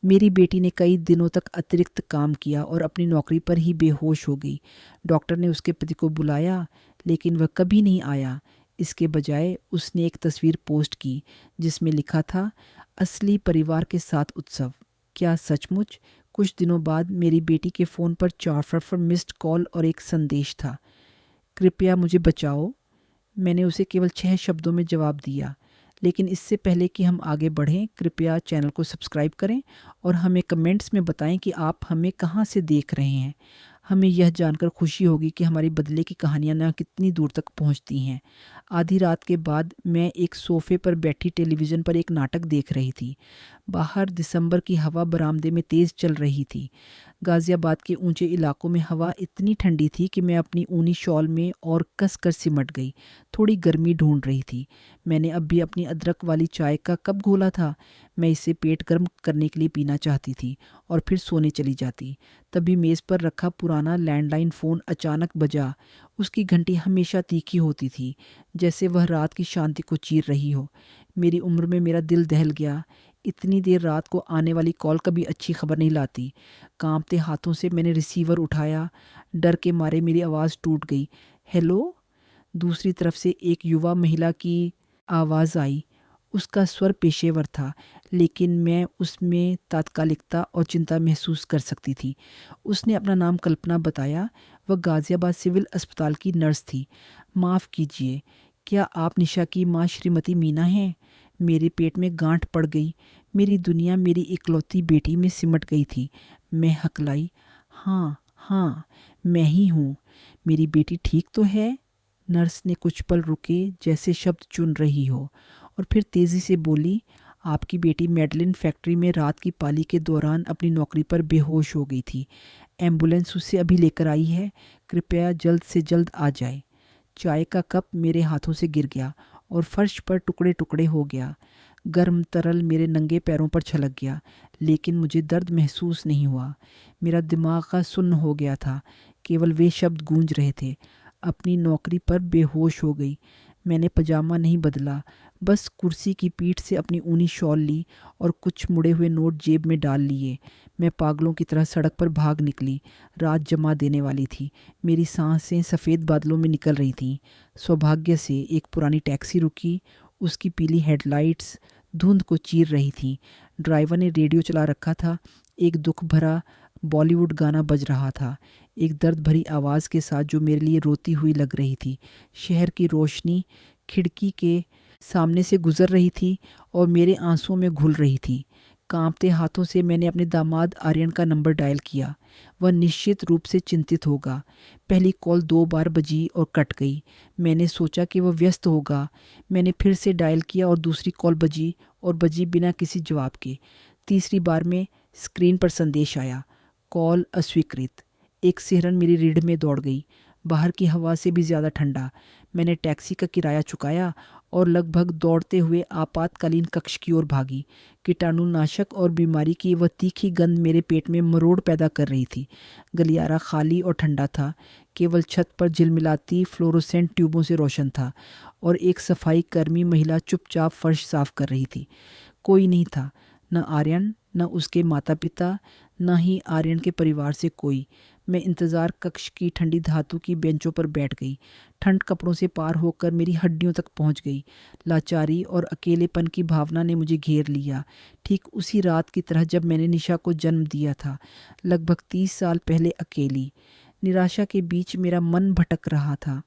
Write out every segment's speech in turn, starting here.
मेरी बेटी ने कई दिनों तक अतिरिक्त काम किया और अपनी नौकरी पर ही बेहोश हो गई। डॉक्टर ने उसके पति को बुलाया, लेकिन वह कभी नहीं आया। इसके बजाय उसने एक तस्वीर पोस्ट की जिसमें लिखा था, असली परिवार के साथ उत्सव। क्या सचमुच? कुछ दिनों बाद मेरी बेटी के फ़ोन पर 4 मिस्ड कॉल और एक संदेश था, कृपया मुझे बचाओ। मैंने उसे केवल 6 शब्दों में जवाब दिया, लेकिन इससे पहले कि हम आगे बढ़ें, कृपया चैनल को सब्सक्राइब करें और हमें कमेंट्स में बताएं कि आप हमें कहां से देख रहे हैं। हमें यह जानकर खुशी होगी कि हमारी बदले की कहानियां न कितनी दूर तक पहुंचती हैं। आधी रात के बाद मैं एक सोफे पर बैठी टेलीविज़न पर एक नाटक देख रही थी। बाहर दिसंबर की हवा बरामदे में तेज़ चल रही थी। गाज़ियाबाद के ऊंचे इलाकों में हवा इतनी ठंडी थी कि मैं अपनी ऊनी शॉल में और कसकर सिमट गई। थोड़ी गर्मी ढूंढ रही थी। मैंने अब भी अपनी अदरक वाली चाय का कप घोला था। मैं इसे पेट गर्म करने के लिए पीना चाहती थी और फिर सोने चली जाती। तभी मेज़ पर रखा पुराना लैंडलाइन फ़ोन अचानक बजा। उसकी घंटी हमेशा तीखी होती थी, जैसे वह रात की शांति को चीर रही हो। मेरी उम्र में मेरा दिल दहल गया। इतनी देर रात को आने वाली कॉल कभी अच्छी खबर नहीं लाती। कांपते हाथों से मैंने रिसीवर उठाया। डर के मारे मेरी आवाज़ टूट गई। हेलो। दूसरी तरफ से एक युवा महिला की आवाज़ आई। उसका स्वर पेशेवर था, लेकिन मैं उसमें तात्कालिकता और चिंता महसूस कर सकती थी। उसने अपना नाम कल्पना बताया। वह गाज़ियाबाद सिविल अस्पताल की नर्स थी। माफ़ कीजिए, क्या आप निशा की माँ श्रीमती मीना हैं? मेरे पेट में गांठ पड़ गई। मेरी दुनिया मेरी इकलौती बेटी में सिमट गई थी। मैं हकलाई, हाँ हाँ, मैं ही हूँ। मेरी बेटी ठीक तो है? नर्स ने कुछ पल रुके, जैसे शब्द चुन रही हो, और फिर तेज़ी से बोली, आपकी बेटी मेडलिन फैक्ट्री में रात की पाली के दौरान अपनी नौकरी पर बेहोश हो गई थी। एम्बुलेंस उसे अभी लेकर आई है। कृपया जल्द से जल्द आ जाए। चाय का कप मेरे हाथों से गिर गया और फर्श पर टुकड़े टुकड़े हो गया। गर्म तरल मेरे नंगे पैरों पर छलक गया, लेकिन मुझे दर्द महसूस नहीं हुआ। मेरा दिमाग का सुन्न हो गया था। केवल वे शब्द गूंज रहे थे, अपनी नौकरी पर बेहोश हो गई। मैंने पजामा नहीं बदला, बस कुर्सी की पीठ से अपनी ऊनी शॉल ली और कुछ मुड़े हुए नोट जेब में डाल लिए। मैं पागलों की तरह सड़क पर भाग निकली। रात जमा देने वाली थी। मेरी सांसें सफ़ेद बादलों में निकल रही थीं। सौभाग्य से एक पुरानी टैक्सी रुकी। उसकी पीली हेडलाइट्स धुंध को चीर रही थीं। ड्राइवर ने रेडियो चला रखा था। एक दुख भरा बॉलीवुड गाना बज रहा था, एक दर्द भरी आवाज़ के साथ जो मेरे लिए रोती हुई लग रही थी। शहर की रोशनी खिड़की के सामने से गुजर रही थी और मेरे आंसुओं में घुल रही थी। कांपते हाथों से मैंने अपने दामाद आर्यन का नंबर डायल किया। वह निश्चित रूप से चिंतित होगा। पहली कॉल 2 बार बजी और कट गई। मैंने सोचा कि वह व्यस्त होगा। मैंने फिर से डायल किया और दूसरी कॉल बजी और बजी बिना किसी जवाब के। तीसरी बार में स्क्रीन पर संदेश आया, कॉल अस्वीकृत। एक सिहरन मेरी रीढ़ में दौड़ गई। बाहर की हवा से भी ज़्यादा ठंडा। मैंने टैक्सी का किराया चुकाया और लगभग दौड़ते हुए आपातकालीन कक्ष की ओर भागी। कीटाणुनाशक और बीमारी की वह तीखी गंध मेरे पेट में मरोड़ पैदा कर रही थी। गलियारा खाली और ठंडा था। केवल छत पर झिलमिलाती फ्लोरोसेंट ट्यूबों से रोशन था और एक सफाई कर्मी महिला चुपचाप फर्श साफ कर रही थी। कोई नहीं था, न आर्यन, न उसके माता पिता, न ही आर्यन के परिवार से कोई। मैं इंतज़ार कक्ष की ठंडी धातु की बेंचों पर बैठ गई। ठंड कपड़ों से पार होकर मेरी हड्डियों तक पहुंच गई। लाचारी और अकेलेपन की भावना ने मुझे घेर लिया, ठीक उसी रात की तरह जब मैंने निशा को जन्म दिया था, लगभग 30 साल पहले, अकेली। निराशा के बीच मेरा मन भटक रहा था।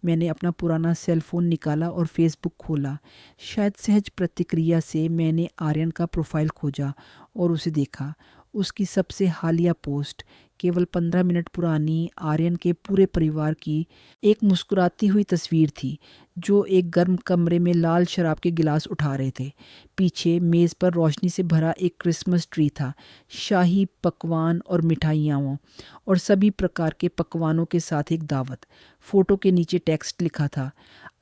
मैंने अपना पुराना सेल फ़ोन निकाला और फेसबुक खोला। शायद सहज प्रतिक्रिया से मैंने आर्यन का प्रोफाइल खोजा और उसे देखा। उसकी सबसे हालिया पोस्ट केवल 15 मिनट पुरानी आर्यन के पूरे परिवार की एक मुस्कुराती हुई तस्वीर थी, जो एक गर्म कमरे में लाल शराब के गिलास उठा रहे थे। पीछे मेज़ पर रोशनी से भरा एक क्रिसमस ट्री था, शाही पकवान और मिठाइयाँ और सभी प्रकार के पकवानों के साथ एक दावत। फ़ोटो के नीचे टेक्स्ट लिखा था,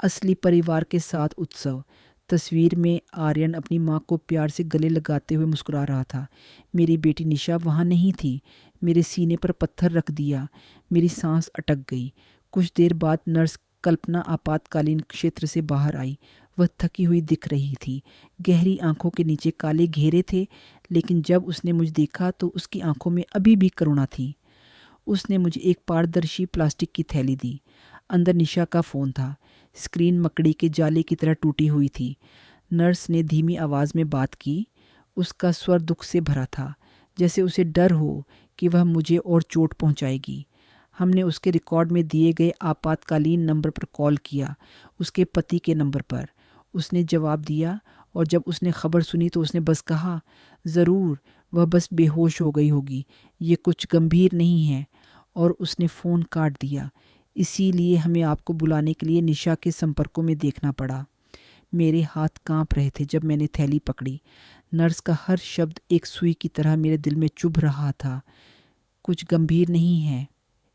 असली परिवार के साथ उत्सव। तस्वीर में आर्यन अपनी माँ को प्यार से गले लगाते हुए मुस्कुरा रहा था। मेरी बेटी निशा वहाँ नहीं थी। मेरे सीने पर पत्थर रख दिया। मेरी सांस अटक गई। कुछ देर बाद नर्स कल्पना आपातकालीन क्षेत्र से बाहर आई। वह थकी हुई दिख रही थी। गहरी आंखों के नीचे काले घेरे थे, लेकिन जब उसने मुझे देखा तो उसकी आंखों में अभी भी करुणा थी। उसने मुझे एक पारदर्शी प्लास्टिक की थैली दी। अंदर निशा का फ़ोन था। स्क्रीन मकड़ी के जाले की तरह टूटी हुई थी। नर्स ने धीमी आवाज़ में बात की। उसका स्वर दुख से भरा था, जैसे उसे डर हो कि वह मुझे और चोट पहुंचाएगी। हमने उसके रिकॉर्ड में दिए गए आपातकालीन नंबर पर कॉल किया, उसके पति के नंबर पर। उसने जवाब दिया और जब उसने खबर सुनी तो उसने बस कहा, ज़रूर, वह बस बेहोश हो गई होगी, ये कुछ गंभीर नहीं है। और उसने फ़ोन काट दिया। इसीलिए हमें आपको बुलाने के लिए निशा के संपर्कों में देखना पड़ा। मेरे हाथ कांप रहे थे जब मैंने थैली पकड़ी। नर्स का हर शब्द एक सुई की तरह मेरे दिल में चुभ रहा था। कुछ गंभीर नहीं है।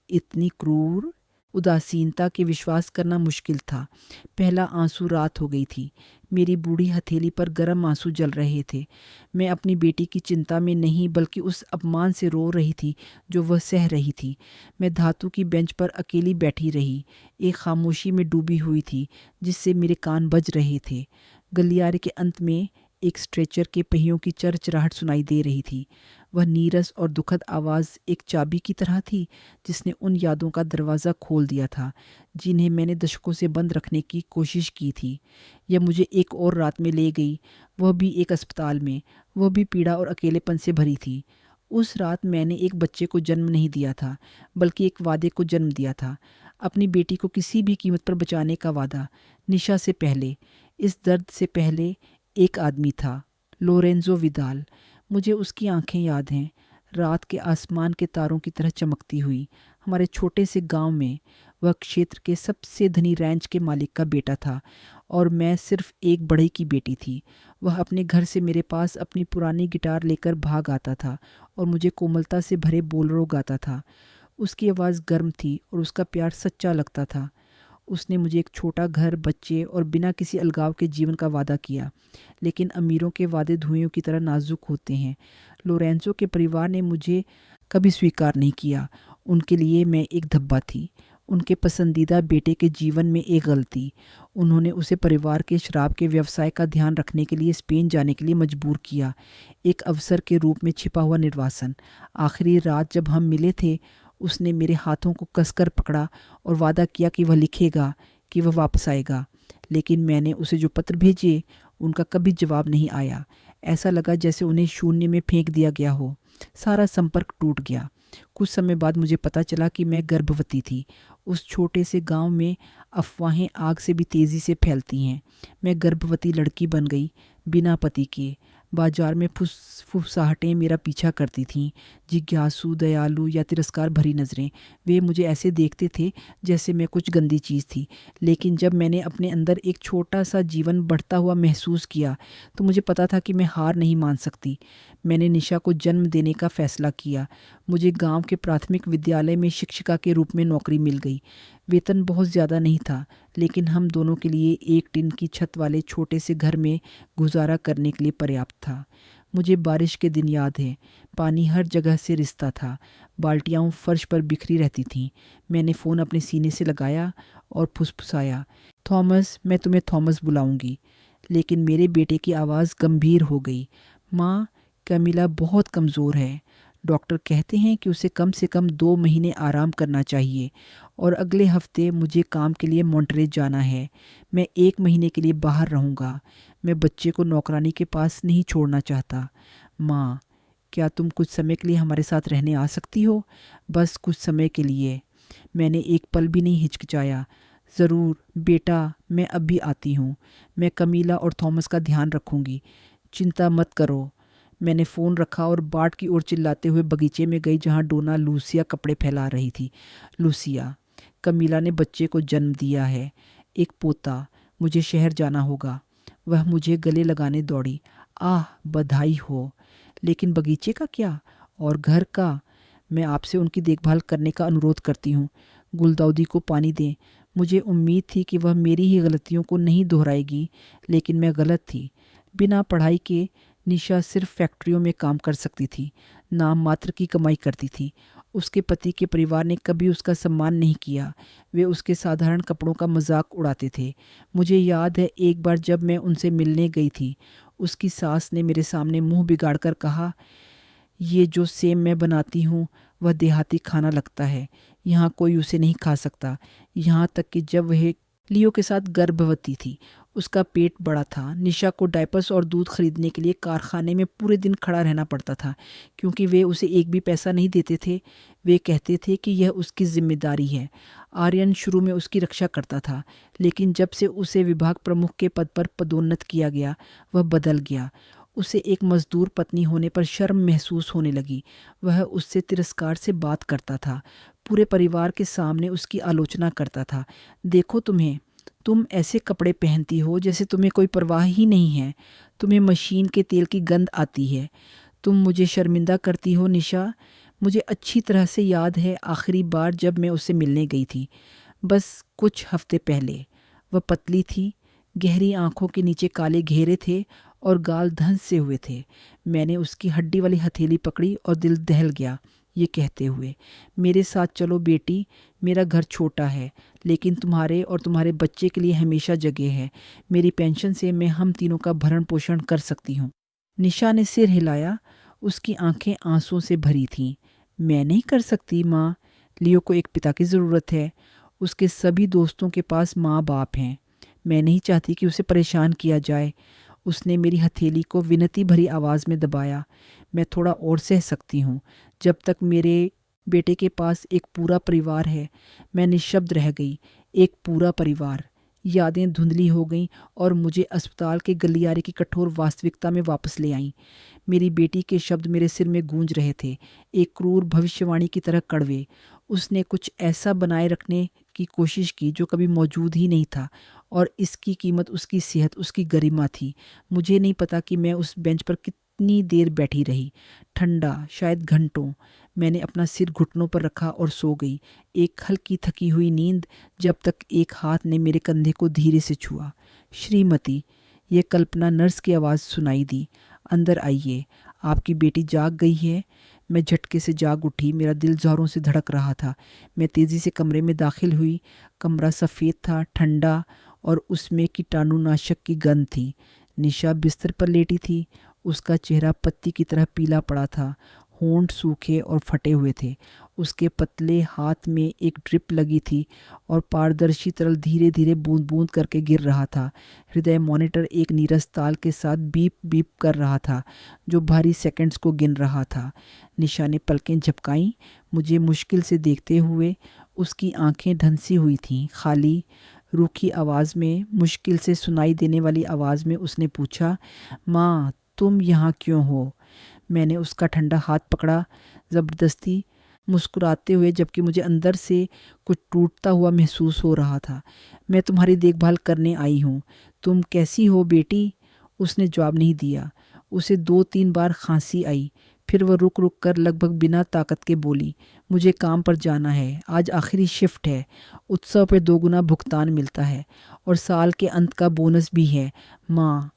इतनी क्रूर उदासीनता के विश्वास करना मुश्किल था। पहला आंसू रात हो गई थी। मेरी बूढ़ी हथेली पर गर्म आंसू जल रहे थे। मैं अपनी बेटी की चिंता में नहीं बल्कि उस अपमान से रो रही थी जो वह सह रही थी। मैं धातु की बेंच पर अकेली बैठी रही, एक खामोशी में डूबी हुई थी जिससे मेरे कान बज रहे थे। गलियारे के अंत में एक स्ट्रेचर के पहियों की चरचराहट सुनाई दे रही थी। वह नीरस और दुखद आवाज़ एक चाबी की तरह थी जिसने उन यादों का दरवाज़ा खोल दिया था जिन्हें मैंने दशकों से बंद रखने की कोशिश की थी। यह मुझे एक और रात में ले गई, वह भी एक अस्पताल में। वह भी पीड़ा और अकेलेपन से भरी थी। उस रात मैंने एक बच्चे को जन्म नहीं दिया था, बल्कि एक वादे को जन्म दिया था। अपनी बेटी को किसी भी कीमत पर बचाने का वादा। निशा से पहले, इस दर्द से पहले, एक आदमी था, लोरेंजो विदाल। मुझे उसकी आंखें याद हैं, रात के आसमान के तारों की तरह चमकती हुई। हमारे छोटे से गांव में वह क्षेत्र के सबसे धनी रैंच के मालिक का बेटा था और मैं सिर्फ एक बढ़ई की बेटी थी। वह अपने घर से मेरे पास अपनी पुरानी गिटार लेकर भाग आता था और मुझे कोमलता से भरे बोलेरो गाता था। उसकी आवाज़ गर्म थी और उसका प्यार सच्चा लगता था। उसने मुझे एक छोटा घर, बच्चे और बिना किसी अलगाव के जीवन का वादा किया, लेकिन अमीरों के वादे धुएं की तरह नाजुक होते हैं। लोरेंजो के परिवार ने मुझे कभी स्वीकार नहीं किया। उनके लिए मैं एक धब्बा थी, उनके पसंदीदा बेटे के जीवन में एक गलती। उन्होंने उसे परिवार के शराब के व्यवसाय का ध्यान रखने के लिए स्पेन जाने के लिए मजबूर किया, एक अवसर के रूप में छिपा हुआ निर्वासन। आखिरी रात जब हम मिले थे, उसने मेरे हाथों को कसकर पकड़ा और वादा किया कि वह लिखेगा, कि वह वापस आएगा। लेकिन मैंने उसे जो पत्र भेजे, उनका कभी जवाब नहीं आया। ऐसा लगा जैसे उन्हें शून्य में फेंक दिया गया हो। सारा संपर्क टूट गया। कुछ समय बाद मुझे पता चला कि मैं गर्भवती थी। उस छोटे से गांव में अफवाहें आग से भी तेज़ी से फैलती हैं। मैं गर्भवती लड़की बन गई, बिना पति के। बाजार में फुसफुसाहटें मेरा पीछा करती थीं, जिज्ञासु, दयालु या तिरस्कार भरी नज़रें। वे मुझे ऐसे देखते थे जैसे मैं कुछ गंदी चीज़ थी। लेकिन जब मैंने अपने अंदर एक छोटा सा जीवन बढ़ता हुआ महसूस किया तो मुझे पता था कि मैं हार नहीं मान सकती। मैंने निशा को जन्म देने का फ़ैसला किया। मुझे गांव के प्राथमिक विद्यालय में शिक्षिका के रूप में नौकरी मिल गई। वेतन बहुत ज़्यादा नहीं था, लेकिन हम दोनों के लिए एक टिन की छत वाले छोटे से घर में गुजारा करने के लिए पर्याप्त था। मुझे बारिश के दिन याद है, पानी हर जगह से रिसता था, बाल्टियाँ फर्श पर बिखरी रहती थीं। मैंने फ़ोन अपने सीने से लगाया और फुसफुसाया, थॉमस, मैं तुम्हें थॉमस बुलाऊंगी। लेकिन मेरे बेटे की आवाज़ गंभीर हो गई। माँ, कैमिला बहुत कमज़ोर है। डॉक्टर कहते हैं कि उसे कम से कम 2 महीने आराम करना चाहिए और अगले हफ्ते मुझे काम के लिए मॉन्ट्रेज जाना है। मैं 1 महीने के लिए बाहर रहूँगा। मैं बच्चे को नौकरानी के पास नहीं छोड़ना चाहता। माँ, क्या तुम कुछ समय के लिए हमारे साथ रहने आ सकती हो? बस कुछ समय के लिए। मैंने एक पल भी नहीं हिचकिचाया। ज़रूर बेटा, मैं अब भी आती हूँ। मैं कैमिला और थॉमस का ध्यान रखूँगी, चिंता मत करो। मैंने फ़ोन रखा और बाट की ओर चिल्लाते हुए बगीचे में गई जहाँ डोना लूसिया कपड़े फैला रही थी। लूसिया, कैमिला ने बच्चे को जन्म दिया है, एक पोता। मुझे शहर जाना होगा। वह मुझे गले लगाने दौड़ी। आह, बधाई हो। लेकिन बगीचे का क्या और घर का? मैं आपसे उनकी देखभाल करने का अनुरोध करती हूँ। गुलदाउदी को पानी दें। मुझे उम्मीद थी कि वह मेरी ही गलतियों को नहीं दोहराएगी, लेकिन मैं गलत थी। बिना पढ़ाई के निशा सिर्फ फैक्ट्रियों में काम कर सकती थी, नाम मात्र की कमाई करती थी। उसके पति के परिवार ने कभी उसका सम्मान नहीं किया। वे उसके साधारण कपड़ों का मजाक उड़ाते थे। मुझे याद है एक बार जब मैं उनसे मिलने गई थी, उसकी सास ने मेरे सामने मुंह बिगाड़कर कहा, ये जो सेम मैं बनाती हूँ वह देहाती खाना लगता है, यहाँ कोई उसे नहीं खा सकता। यहाँ तक कि जब वह लियो के साथ गर्भवती थी उसका पेट बड़ा था। निशा को डायपर्स और दूध खरीदने के लिए कारखाने में पूरे दिन खड़ा रहना पड़ता था क्योंकि वे उसे एक भी पैसा नहीं देते थे। वे कहते थे कि यह उसकी जिम्मेदारी है। आर्यन शुरू में उसकी रक्षा करता था, लेकिन जब से उसे विभाग प्रमुख के पद पर पदोन्नत किया गया वह बदल गया। उसे एक मजदूर पत्नी होने पर शर्म महसूस होने लगी। वह उससे तिरस्कार से बात करता था, पूरे परिवार के सामने उसकी आलोचना करता था। देखो तुम ऐसे कपड़े पहनती हो जैसे तुम्हें कोई परवाह ही नहीं है। तुम्हें मशीन के तेल की गंध आती है। तुम मुझे शर्मिंदा करती हो निशा। मुझे अच्छी तरह से याद है आखिरी बार जब मैं उससे मिलने गई थी, बस कुछ हफ्ते पहले। वह पतली थी, गहरी आंखों के नीचे काले घेरे थे और गाल धंस से हुए थे। मैंने उसकी हड्डी वाली हथेली पकड़ी और दिल दहल गया ये कहते हुए, मेरे साथ चलो बेटी, मेरा घर छोटा है लेकिन तुम्हारे और तुम्हारे बच्चे के लिए हमेशा जगह है। मेरी पेंशन से मैं हम तीनों का भरण पोषण कर सकती हूँ। निशा ने सिर हिलाया। उसकी आंखें आंसुओं से भरी थीं। मैं नहीं कर सकती माँ। लियो को एक पिता की ज़रूरत है। उसके सभी दोस्तों के पास माँ बाप हैं। मैं नहीं चाहती कि उसे परेशान किया जाए। उसने मेरी हथेली को विनती भरी आवाज़ में दबाया। मैं थोड़ा और सह सकती हूँ, जब तक मेरे बेटे के पास एक पूरा परिवार है। मैं निशब्द रह गई। एक पूरा परिवार। यादें धुंधली हो गईं और मुझे अस्पताल के गलियारे की कठोर वास्तविकता में वापस ले आईं। मेरी बेटी के शब्द मेरे सिर में गूंज रहे थे, एक क्रूर भविष्यवाणी की तरह कड़वे। उसने कुछ ऐसा बनाए रखने की कोशिश की जो कभी मौजूद ही नहीं था, और इसकी कीमत उसकी सेहत, उसकी गरिमा थी। मुझे नहीं पता कि मैं उस बेंच पर कितनी देर बैठी रही, ठंडा, शायद घंटों। मैंने अपना सिर घुटनों पर रखा और सो गई, एक हल्की थकी हुई नींद, जब तक एक हाथ ने मेरे कंधे को धीरे से छुआ। श्रीमती, ये कल्पना नर्स की आवाज़ सुनाई दी। अंदर आइए, आपकी बेटी जाग गई है। मैं झटके से जाग उठी। मेरा दिल जोरों से धड़क रहा था। मैं तेज़ी से कमरे में दाखिल हुई। कमरा सफ़ेद था, ठंडा, और उसमें कीटाणुनाशक की गंध थी। निशा बिस्तर पर लेटी थी। उसका चेहरा पत्ती की तरह पीला पड़ा था। होंठ सूखे और फटे हुए थे। उसके पतले हाथ में एक ड्रिप लगी थी और पारदर्शी तरल धीरे धीरे बूंद बूंद करके गिर रहा था। हृदय मॉनिटर एक नीरस ताल के साथ बीप बीप कर रहा था, जो भारी सेकंड्स को गिन रहा था। निशा ने पलकें झपकाईं, मुझे मुश्किल से देखते हुए। उसकी आंखें धंसी हुई थीं, खाली। रूखी आवाज़ में, मुश्किल से सुनाई देने वाली आवाज़ में उसने पूछा, माँ तुम यहाँ क्यों हो? मैंने उसका ठंडा हाथ पकड़ा, ज़बरदस्ती, मुस्कुराते हुए, जबकि मुझे अंदर से कुछ टूटता हुआ महसूस हो रहा था। मैं तुम्हारी देखभाल करने आई हूँ। तुम कैसी हो बेटी? उसने जवाब नहीं दिया। उसे 2-3 बार खांसी आई। फिर वह रुक रुक कर लगभग बिना ताकत के बोली, मुझे काम पर जाना है, आज आखिरी शिफ्ट है। उत्सव पे 2 गुना भुगतान मिलता है और साल के अंत का बोनस भी है। माँ,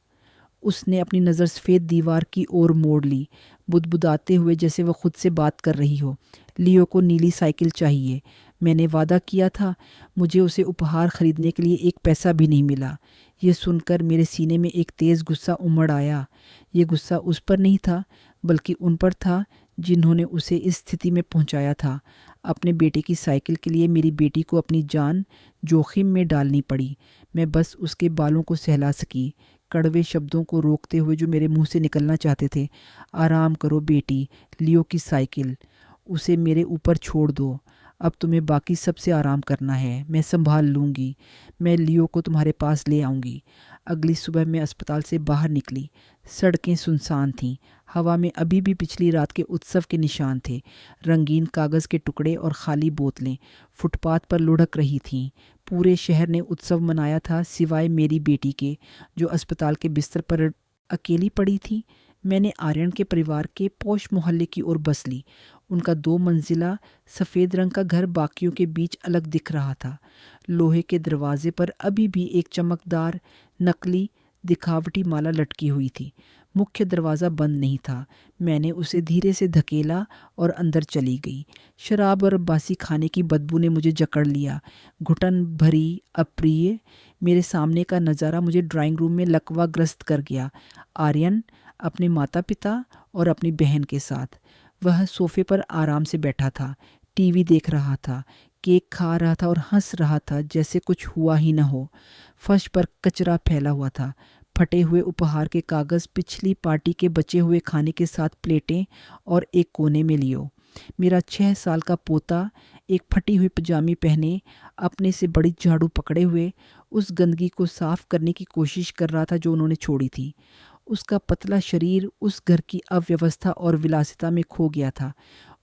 उसने अपनी नज़र सफ़ेद दीवार की ओर मोड़ ली, बुदबुदाते हुए जैसे वह खुद से बात कर रही हो। लियो को नीली साइकिल चाहिए। मैंने वादा किया था। मुझे उसे उपहार खरीदने के लिए एक पैसा भी नहीं मिला। ये सुनकर मेरे सीने में एक तेज़ गुस्सा उमड़ आया। ये गुस्सा उस पर नहीं था, बल्कि उन पर था जिन्होंने उसे इस स्थिति में पहुंचाया था। अपने बेटे की साइकिल के लिए मेरी बेटी को अपनी जान जोखिम में डालनी पड़ी। मैं बस उसके बालों को सहला सकी, कड़वे शब्दों को रोकते हुए जो मेरे मुंह से निकलना चाहते थे। आराम करो बेटी, लियो की साइकिल, उसे मेरे ऊपर छोड़ दो। अब तुम्हें बाकी सबसे आराम करना है। मैं संभाल लूँगी। मैं लियो को तुम्हारे पास ले आऊँगी। अगली सुबह मैं अस्पताल से बाहर निकली। सड़कें सुनसान थीं। हवा में अभी भी पिछली रात के उत्सव के निशान थे। रंगीन कागज़ के टुकड़े और खाली बोतलें फुटपाथ पर लुढ़क रही थीं। पूरे शहर ने उत्सव मनाया था, सिवाय मेरी बेटी के, जो अस्पताल के बिस्तर पर अकेली पड़ी थी। मैंने आर्यन के परिवार के पौष मोहल्ले की ओर बस ली। उनका 2 मंजिला सफ़ेद रंग का घर बाकियों के बीच अलग दिख रहा था। लोहे के दरवाजे पर अभी भी एक चमकदार, नकली, दिखावटी माला लटकी हुई थी। मुख्य दरवाज़ा बंद नहीं था। मैंने उसे धीरे से धकेला और अंदर चली गई। शराब और बासी खाने की बदबू ने मुझे जकड़ लिया, घुटन भरी, अप्रिय। मेरे सामने का नज़ारा मुझे ड्राइंग रूम में लकवाग्रस्त कर गया। आर्यन अपने माता पिता और अपनी बहन के साथ। वह सोफे पर आराम से बैठा था, टीवी देख रहा था, केक खा रहा था और हंस रहा था जैसे कुछ हुआ ही न हो। फर्श पर कचरा फैला हुआ था, फटे हुए उपहार के कागज़, पिछली पार्टी के बचे हुए खाने के साथ प्लेटें और एक कोने में लियो। मेरा 6 साल का पोता एक फटी हुई पजामी पहने, अपने से बड़ी झाड़ू पकड़े हुए उस गंदगी को साफ करने की कोशिश कर रहा था जो उन्होंने छोड़ी थी। उसका पतला शरीर उस घर की अव्यवस्था और विलासिता में खो गया था।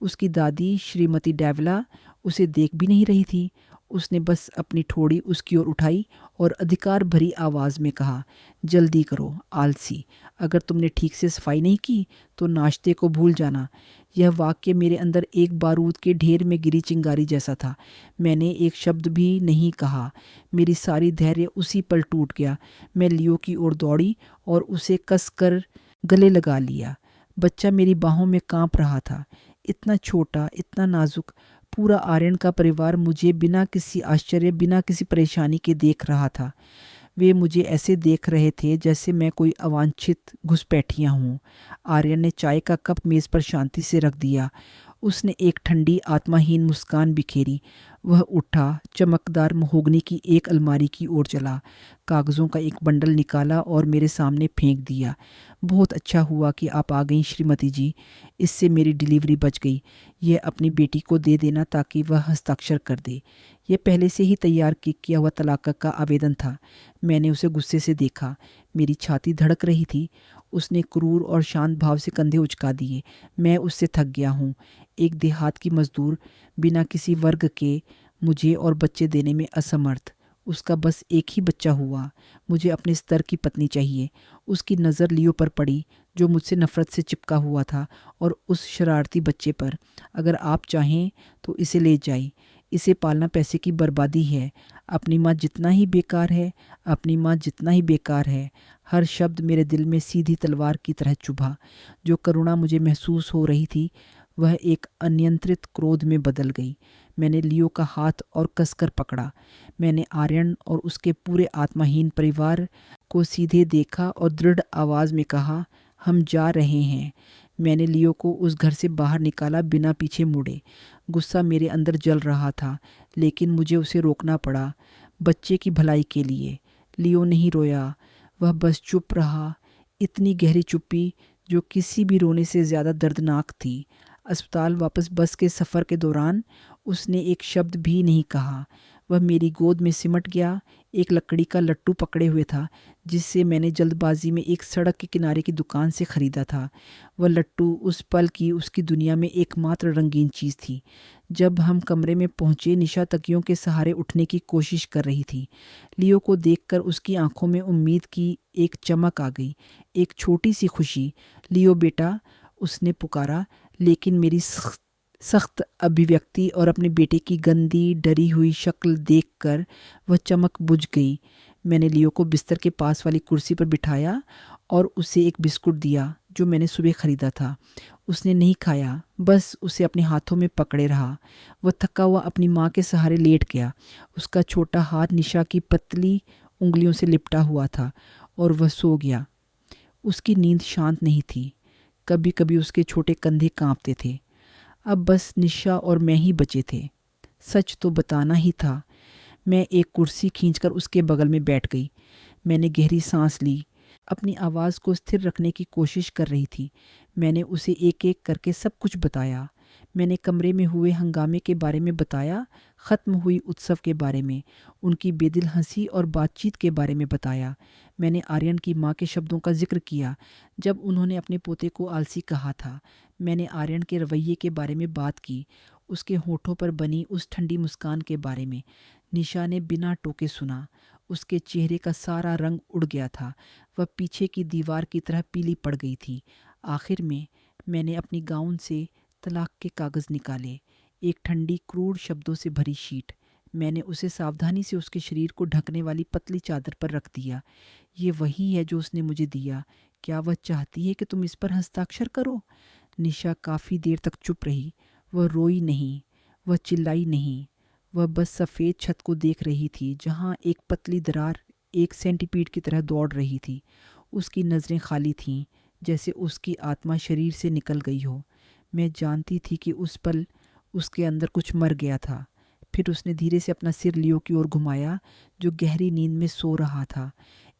उसकी दादी श्रीमती डेवला उसे देख भी नहीं रही थी। उसने बस अपनी ठोड़ी उसकी ओर उठाई और अधिकार भरी आवाज़ में कहा, जल्दी करो आलसी, अगर तुमने ठीक से सफाई नहीं की तो नाश्ते को भूल जाना। यह वाक्य मेरे अंदर एक बारूद के ढेर में गिरी चिंगारी जैसा था। मैंने एक शब्द भी नहीं कहा। मेरी सारी धैर्य उसी पल टूट गया। मैं लियो की ओर दौड़ी और उसे कसकर गले लगा लिया। बच्चा मेरी बाहों में कांप रहा था, इतना छोटा, इतना नाजुक। पूरा आर्यन का परिवार मुझे बिना किसी आश्चर्य, बिना किसी परेशानी के देख रहा था। वे मुझे ऐसे देख रहे थे जैसे मैं कोई अवांछित घुसपैठिया हूँ। आर्यन ने चाय का कप मेज़ पर शांति से रख दिया। उसने एक ठंडी आत्माहीन मुस्कान बिखेरी। वह उठा, चमकदार महोगनी की एक अलमारी की ओर चला, कागज़ों का एक बंडल निकाला और मेरे सामने फेंक दिया। बहुत अच्छा हुआ कि आप आ गईं श्रीमती जी, इससे मेरी डिलीवरी बच गई। यह अपनी बेटी को दे देना ताकि वह हस्ताक्षर कर दे। यह पहले से ही तैयार किया हुआ तलाक का आवेदन था। मैंने उसे गुस्से से देखा। मेरी छाती धड़क रही थी। उसने क्रूर और शांत भाव से कंधे उचका दिए। मैं उससे थक गया हूँ। एक देहात की मजदूर, बिना किसी वर्ग के, मुझे और बच्चे देने में असमर्थ। उसका बस एक ही बच्चा हुआ। मुझे अपने स्तर की पत्नी चाहिए। उसकी नज़र लियो पर पड़ी जो मुझसे नफ़रत से चिपका हुआ था, और उस शरारती बच्चे पर। अगर आप चाहें तो इसे ले जाइए। इसे पालना पैसे की बर्बादी है। अपनी माँ जितना ही बेकार है, अपनी माँ जितना ही बेकार है। हर शब्द मेरे दिल में सीधी तलवार की तरह चुभा। जो करुणा मुझे महसूस हो रही थी वह एक अनियंत्रित क्रोध में बदल गई। मैंने लियो का हाथ और कसकर पकड़ा। मैंने आर्यन और उसके पूरे आत्माहीन परिवार को सीधे देखा और दृढ़ आवाज़ में कहा, हम जा रहे हैं। मैंने लियो को उस घर से बाहर निकाला बिना पीछे मुड़े। गुस्सा मेरे अंदर जल रहा था, लेकिन मुझे उसे रोकना पड़ा, बच्चे की भलाई के लिए। लियो नहीं रोया, वह बस चुप रहा। इतनी गहरी चुप्पी जो किसी भी रोने से ज़्यादा दर्दनाक थी। अस्पताल वापस बस के सफ़र के दौरान उसने एक शब्द भी नहीं कहा। वह मेरी गोद में सिमट गया, एक लकड़ी का लट्टू पकड़े हुए था जिसे मैंने जल्दबाजी में एक सड़क के किनारे की दुकान से ख़रीदा था। वह लट्टू उस पल की उसकी दुनिया में एकमात्र रंगीन चीज़ थी। जब हम कमरे में पहुँचे, निशा तकियों के सहारे उठने की कोशिश कर रही थी। लियो को देखकर उसकी आंखों में उम्मीद की एक चमक आ गई, एक छोटी सी खुशी। लियो बेटा, उसने पुकारा, लेकिन मेरी सख्त अभिव्यक्ति और अपने बेटे की गंदी डरी हुई शक्ल देखकर वह चमक बुझ गई। मैंने लियो को बिस्तर के पास वाली कुर्सी पर बिठाया और उसे एक बिस्कुट दिया जो मैंने सुबह ख़रीदा था। उसने नहीं खाया, बस उसे अपने हाथों में पकड़े रहा। वह थका हुआ अपनी माँ के सहारे लेट गया। उसका छोटा हाथ निशा की पतली उंगलियों से लिपटा हुआ था और वह सो गया। उसकी नींद शांत नहीं थी। कभी कभी उसके छोटे कंधे कांपते थे। अब बस निशा और मैं ही बचे थे। सच तो बताना ही था। मैं एक कुर्सी खींचकर उसके बगल में बैठ गई। मैंने गहरी सांस ली, अपनी आवाज़ को स्थिर रखने की कोशिश कर रही थी। मैंने उसे एक एक करके सब कुछ बताया। मैंने कमरे में हुए हंगामे के बारे में बताया, ख़त्म हुई उत्सव के बारे में, उनकी बेदिल हंसी और बातचीत के बारे में बताया। मैंने आर्यन की माँ के शब्दों का जिक्र किया जब उन्होंने अपने पोते को आलसी कहा था। मैंने आर्यन के रवैये के बारे में बात की, उसके होठों पर बनी उस ठंडी मुस्कान के बारे में। निशा ने बिना टोके सुना। उसके चेहरे का सारा रंग उड़ गया था। वह पीछे की दीवार की तरह पीली पड़ गई थी। आखिर में मैंने अपनी गाउन से तलाक के कागज़ निकाले, एक ठंडी क्रूर शब्दों से भरी शीट। मैंने उसे सावधानी से उसके शरीर को ढकने वाली पतली चादर पर रख दिया। ये वही है जो उसने मुझे दिया। क्या वह चाहती है कि तुम इस पर हस्ताक्षर करो? निशा काफ़ी देर तक चुप रही। वह रोई नहीं, वह चिल्लाई नहीं, वह बस सफ़ेद छत को देख रही थी जहाँ एक पतली दरार एक सेंटीपीड की तरह दौड़ रही थी। उसकी नज़रें खाली थीं, जैसे उसकी आत्मा शरीर से निकल गई हो। मैं जानती थी कि उस पल उसके अंदर कुछ मर गया था। फिर उसने धीरे से अपना सिर लियो की ओर घुमाया, जो गहरी नींद में सो रहा था।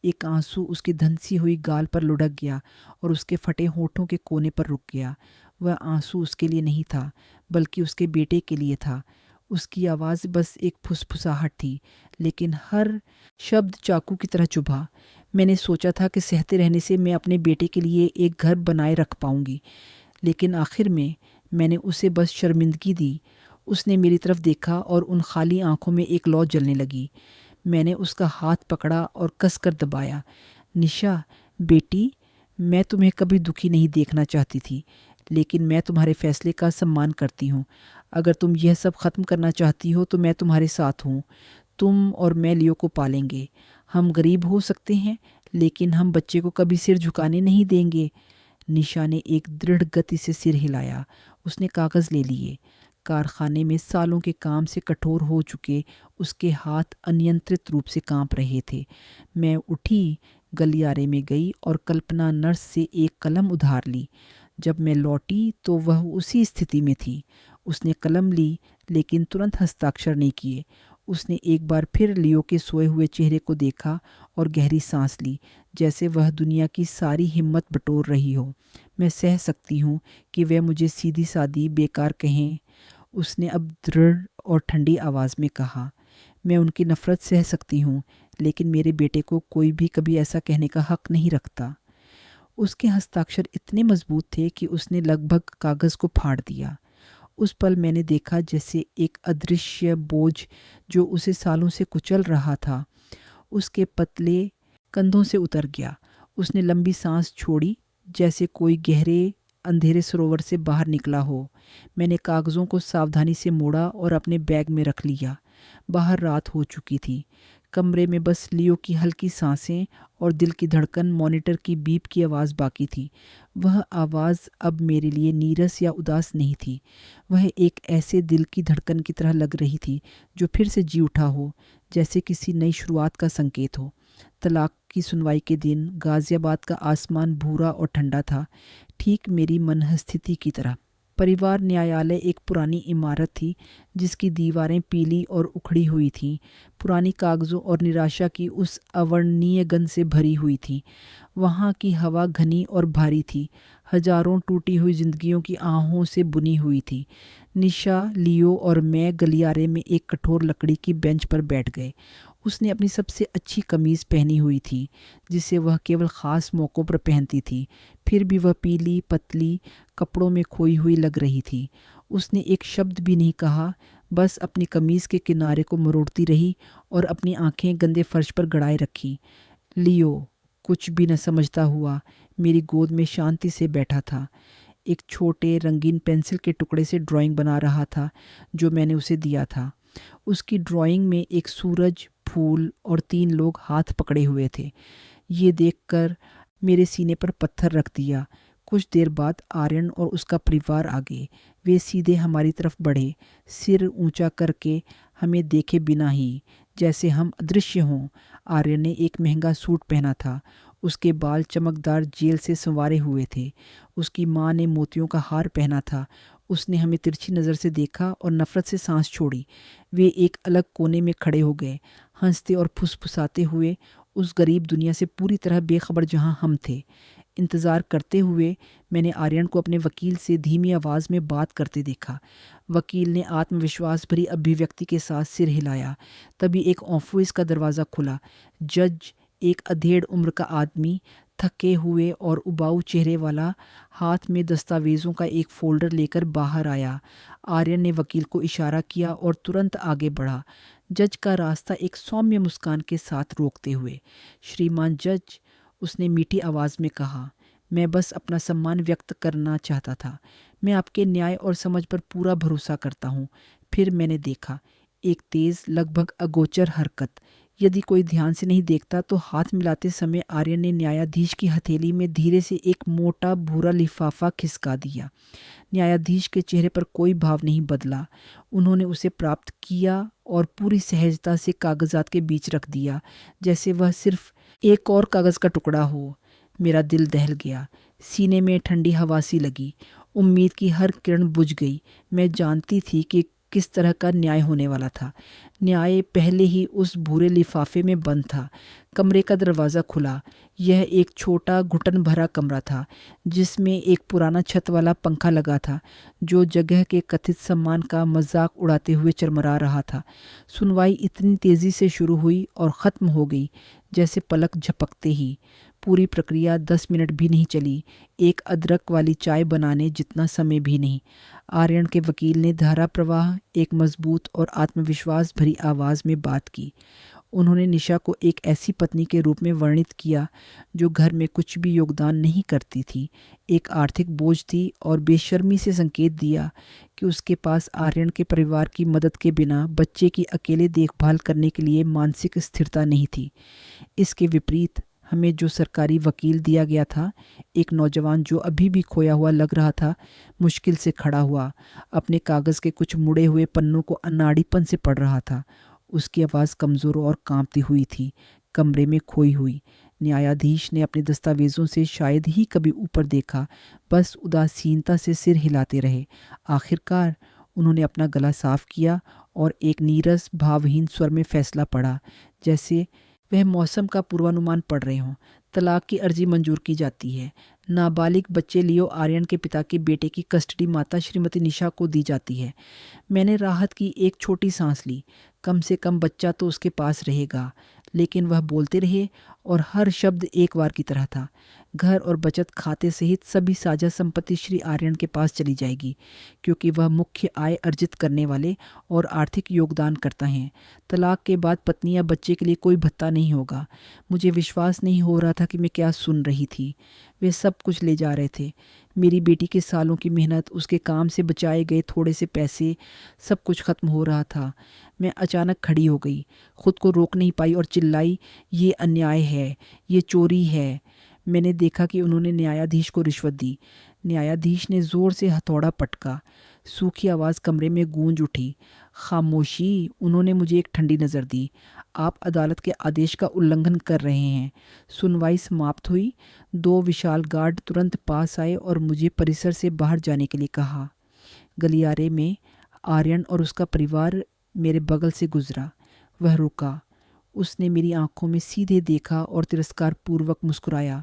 एक आंसू उसकी धंसी हुई गाल पर लुढ़क गया और उसके फटे होठों के कोने पर रुक गया। वह आंसू उसके लिए नहीं था, बल्कि उसके बेटे के लिए था। उसकी आवाज़ बस एक फुसफुसाहट थी, लेकिन हर शब्द चाकू की तरह चुभा। मैंने सोचा था कि सहते रहने से मैं अपने बेटे के लिए एक घर बनाए रख पाऊंगी, लेकिन आखिर में मैंने उसे बस शर्मिंदगी दी। उसने मेरी तरफ देखा और उन खाली आंखों में एक लौ जलने लगी। मैंने उसका हाथ पकड़ा और कसकर दबाया। निशा बेटी, मैं तुम्हें कभी दुखी नहीं देखना चाहती थी, लेकिन मैं तुम्हारे फैसले का सम्मान करती हूँ। अगर तुम यह सब ख़त्म करना चाहती हो तो मैं तुम्हारे साथ हूँ। तुम और मैं लियो को पालेंगे। हम गरीब हो सकते हैं, लेकिन हम बच्चे को कभी सिर झुकाने नहीं देंगे। निशा ने एक दृढ़ गति से सिर हिलाया। उसने कागज़ ले लिए। कारखाने में सालों के काम से कठोर हो चुके उसके हाथ अनियंत्रित रूप से कांप रहे थे। मैं उठी, गलियारे में गई और कल्पना नर्स से एक कलम उधार ली। जब मैं लौटी तो वह उसी स्थिति में थी। उसने कलम ली, लेकिन तुरंत हस्ताक्षर नहीं किए। उसने एक बार फिर लियो के सोए हुए चेहरे को देखा और गहरी सांस ली, जैसे वह दुनिया की सारी हिम्मत बटोर रही हो। मैं सह सकती हूँ कि वे मुझे सीधी सादी बेकार कहें, उसने अब दृढ़ और ठंडी आवाज़ में कहा। मैं उनकी नफ़रत सह सकती हूँ, लेकिन मेरे बेटे को कोई भी कभी ऐसा कहने का हक नहीं रखता। उसके हस्ताक्षर इतने मजबूत थे कि उसने लगभग कागज़ को फाड़ दिया। उस पल मैंने देखा जैसे एक अदृश्य बोझ जो उसे सालों से कुचल रहा था, उसके पतले कंधों से उतर गया। उसने लंबी सांस छोड़ी, जैसे कोई गहरे अंधेरे सरोवर से बाहर निकला हो। मैंने कागज़ों को सावधानी से मोड़ा और अपने बैग में रख लिया। बाहर रात हो चुकी थी। कमरे में बस लियो की हल्की सांसें और दिल की धड़कन, मॉनिटर की बीप की आवाज़ बाकी थी। वह आवाज़ अब मेरे लिए नीरस या उदास नहीं थी। वह एक ऐसे दिल की धड़कन की तरह लग रही थी जो फिर से जी उठा हो, जैसे किसी नई शुरुआत का संकेत हो। तलाक की सुनवाई के दिन गाज़ियाबाद का आसमान भूरा और ठंडा था, ठीक मेरी मनःस्थिति की तरह। परिवार न्यायालय एक पुरानी इमारत थी जिसकी दीवारें पीली और उखड़ी हुई थीं। पुरानी कागज़ों और निराशा की उस अवर्णनीय गंध से भरी हुई थी। वहाँ की हवा घनी और भारी थी, हजारों टूटी हुई जिंदगियों की आहों से बुनी हुई थी। निशा, लियो और मैं गलियारे में एक कठोर लकड़ी की बेंच पर बैठ गए। उसने अपनी सबसे अच्छी कमीज़ पहनी हुई थी, जिसे वह केवल ख़ास मौक़ों पर पहनती थी। फिर भी वह पीली पतली कपड़ों में खोई हुई लग रही थी। उसने एक शब्द भी नहीं कहा, बस अपनी कमीज़ के किनारे को मरोड़ती रही और अपनी आंखें गंदे फर्श पर गड़ाए रखी। लियो कुछ भी न समझता हुआ मेरी गोद में शांति से बैठा था। एक छोटे रंगीन पेंसिल के टुकड़े से ड्राइंग बना रहा था जो मैंने उसे दिया था। उसकी ड्राइंग में एक सूरज, फूल और 3 लोग हाथ पकड़े हुए थे। ये देखकर मेरे सीने पर पत्थर रख दिया। कुछ देर बाद आर्यन और उसका परिवार आ गए। वे सीधे हमारी तरफ बढ़े, सिर ऊंचा करके हमें देखे बिना ही, जैसे हम अदृश्य हों। आर्यन ने एक महंगा सूट पहना था। उसके बाल चमकदार जेल से संवारे हुए थे। उसकी माँ ने मोतियों का हार पहना था। उसने हमें तिरछी नज़र से देखा और नफ़रत से सांस छोड़ी। वे एक अलग कोने में खड़े हो गए, हंसते और फुसफुसाते हुए, उस गरीब दुनिया से पूरी तरह बेखबर जहां हम थे। इंतज़ार करते हुए मैंने आर्यन को अपने वकील से धीमी आवाज़ में बात करते देखा। वकील ने आत्मविश्वास भरी अभिव्यक्ति के साथ सिर हिलाया। तभी एक ऑफिस का दरवाज़ा खुला। जज, एक अधेड़ उम्र का आदमी, थके हुए और उबाऊ चेहरे वाला, हाथ में दस्तावेज़ों का एक फ़ोल्डर लेकर बाहर आया। आर्यन ने वकील को इशारा किया और तुरंत आगे बढ़ा, जज का रास्ता एक सौम्य मुस्कान के साथ रोकते हुए। श्रीमान जज, उसने मीठी आवाज़ में कहा, मैं बस अपना सम्मान व्यक्त करना चाहता था। मैं आपके न्याय और समझ पर पूरा भरोसा करता हूँ। फिर मैंने देखा एक तेज़, लगभग अगोचर हरकत। यदि कोई ध्यान से नहीं देखता तो हाथ मिलाते समय आर्यन ने न्यायाधीश की हथेली में धीरे से एक मोटा भूरा लिफाफा खिसका दिया। न्यायाधीश के चेहरे पर कोई भाव नहीं बदला। उन्होंने उसे प्राप्त किया और पूरी सहजता से कागजात के बीच रख दिया, जैसे वह सिर्फ एक और कागज का टुकड़ा हो। मेरा दिल दहल गया, सीने में ठंडी हवा सी लगी, उम्मीद की हर किरण बुझ गई। मैं जानती थी कि किस तरह का न्याय होने वाला था। न्याय पहले ही उस भूरे लिफाफे में बंद था। कमरे का दरवाज़ा खुला। यह एक छोटा घुटन भरा कमरा था, जिसमें एक पुराना छत वाला पंखा लगा था, जो जगह के कथित सम्मान का मजाक उड़ाते हुए चरमरा रहा था। सुनवाई इतनी तेज़ी से शुरू हुई और ख़त्म हो गई जैसे पलक झपकते ही। पूरी प्रक्रिया 10 मिनट भी नहीं चली, एक अदरक वाली चाय बनाने जितना समय भी नहीं। आर्यन के वकील ने धारा प्रवाह एक मजबूत और आत्मविश्वास भरी आवाज़ में बात की। उन्होंने निशा को एक ऐसी पत्नी के रूप में वर्णित किया जो घर में कुछ भी योगदान नहीं करती थी, एक आर्थिक बोझ थी, और बेशर्मी से संकेत दिया कि उसके पास आर्यन के परिवार की मदद के बिना बच्चे की अकेले देखभाल करने के लिए मानसिक स्थिरता नहीं थी। इसके विपरीत हमें जो सरकारी वकील दिया गया था, एक नौजवान जो अभी भी खोया हुआ लग रहा था, मुश्किल से खड़ा हुआ, अपने कागज़ के कुछ मुड़े हुए पन्नों को अनाड़ीपन से पढ़ रहा था। उसकी आवाज़ कमज़ोर और कांपती हुई थी, कमरे में खोई हुई। न्यायाधीश ने अपने दस्तावेज़ों से शायद ही कभी ऊपर देखा, बस उदासीनता से सिर हिलाते रहे। आखिरकार उन्होंने अपना गला साफ किया और एक नीरस भावहीन स्वर में फैसला पढ़ा, जैसे वह मौसम का पूर्वानुमान पढ़ रहे हों। तलाक की अर्जी मंजूर की जाती है। नाबालिग बच्चे लियो आर्यन के पिता के बेटे की कस्टडी माता श्रीमती निशा को दी जाती है। मैंने राहत की एक छोटी सांस ली। कम से कम बच्चा तो उसके पास रहेगा। लेकिन वह बोलते रहे और हर शब्द एक बार की तरह था। घर और बचत खाते सहित सभी साझा संपत्ति श्री आर्यन के पास चली जाएगी, क्योंकि वह मुख्य आय अर्जित करने वाले और आर्थिक योगदान करता है। तलाक के बाद पत्नी या बच्चे के लिए कोई भत्ता नहीं होगा। मुझे विश्वास नहीं हो रहा था कि मैं क्या सुन रही थी। वे सब कुछ ले जा रहे थे, मेरी बेटी के सालों की मेहनत, उसके काम से बचाए गए थोड़े से पैसे, सब कुछ खत्म हो रहा था। मैं अचानक खड़ी हो गई, खुद को रोक नहीं पाई और चिल्लाई, ये अन्याय है, ये चोरी है। मैंने देखा कि उन्होंने न्यायाधीश को रिश्वत दी। न्यायाधीश ने ज़ोर से हथौड़ा पटका। सूखी आवाज़ कमरे में गूंज उठी। खामोशी। उन्होंने मुझे एक ठंडी नज़र दी। आप अदालत के आदेश का उल्लंघन कर रहे हैं। सुनवाई समाप्त हुई। 2 विशाल गार्ड तुरंत पास आए और मुझे परिसर से बाहर जाने के लिए कहा। गलियारे में आर्यन और उसका परिवार मेरे बगल से गुजरा। वह रुका। उसने मेरी आंखों में सीधे देखा और तिरस्कार पूर्वक मुस्कुराया।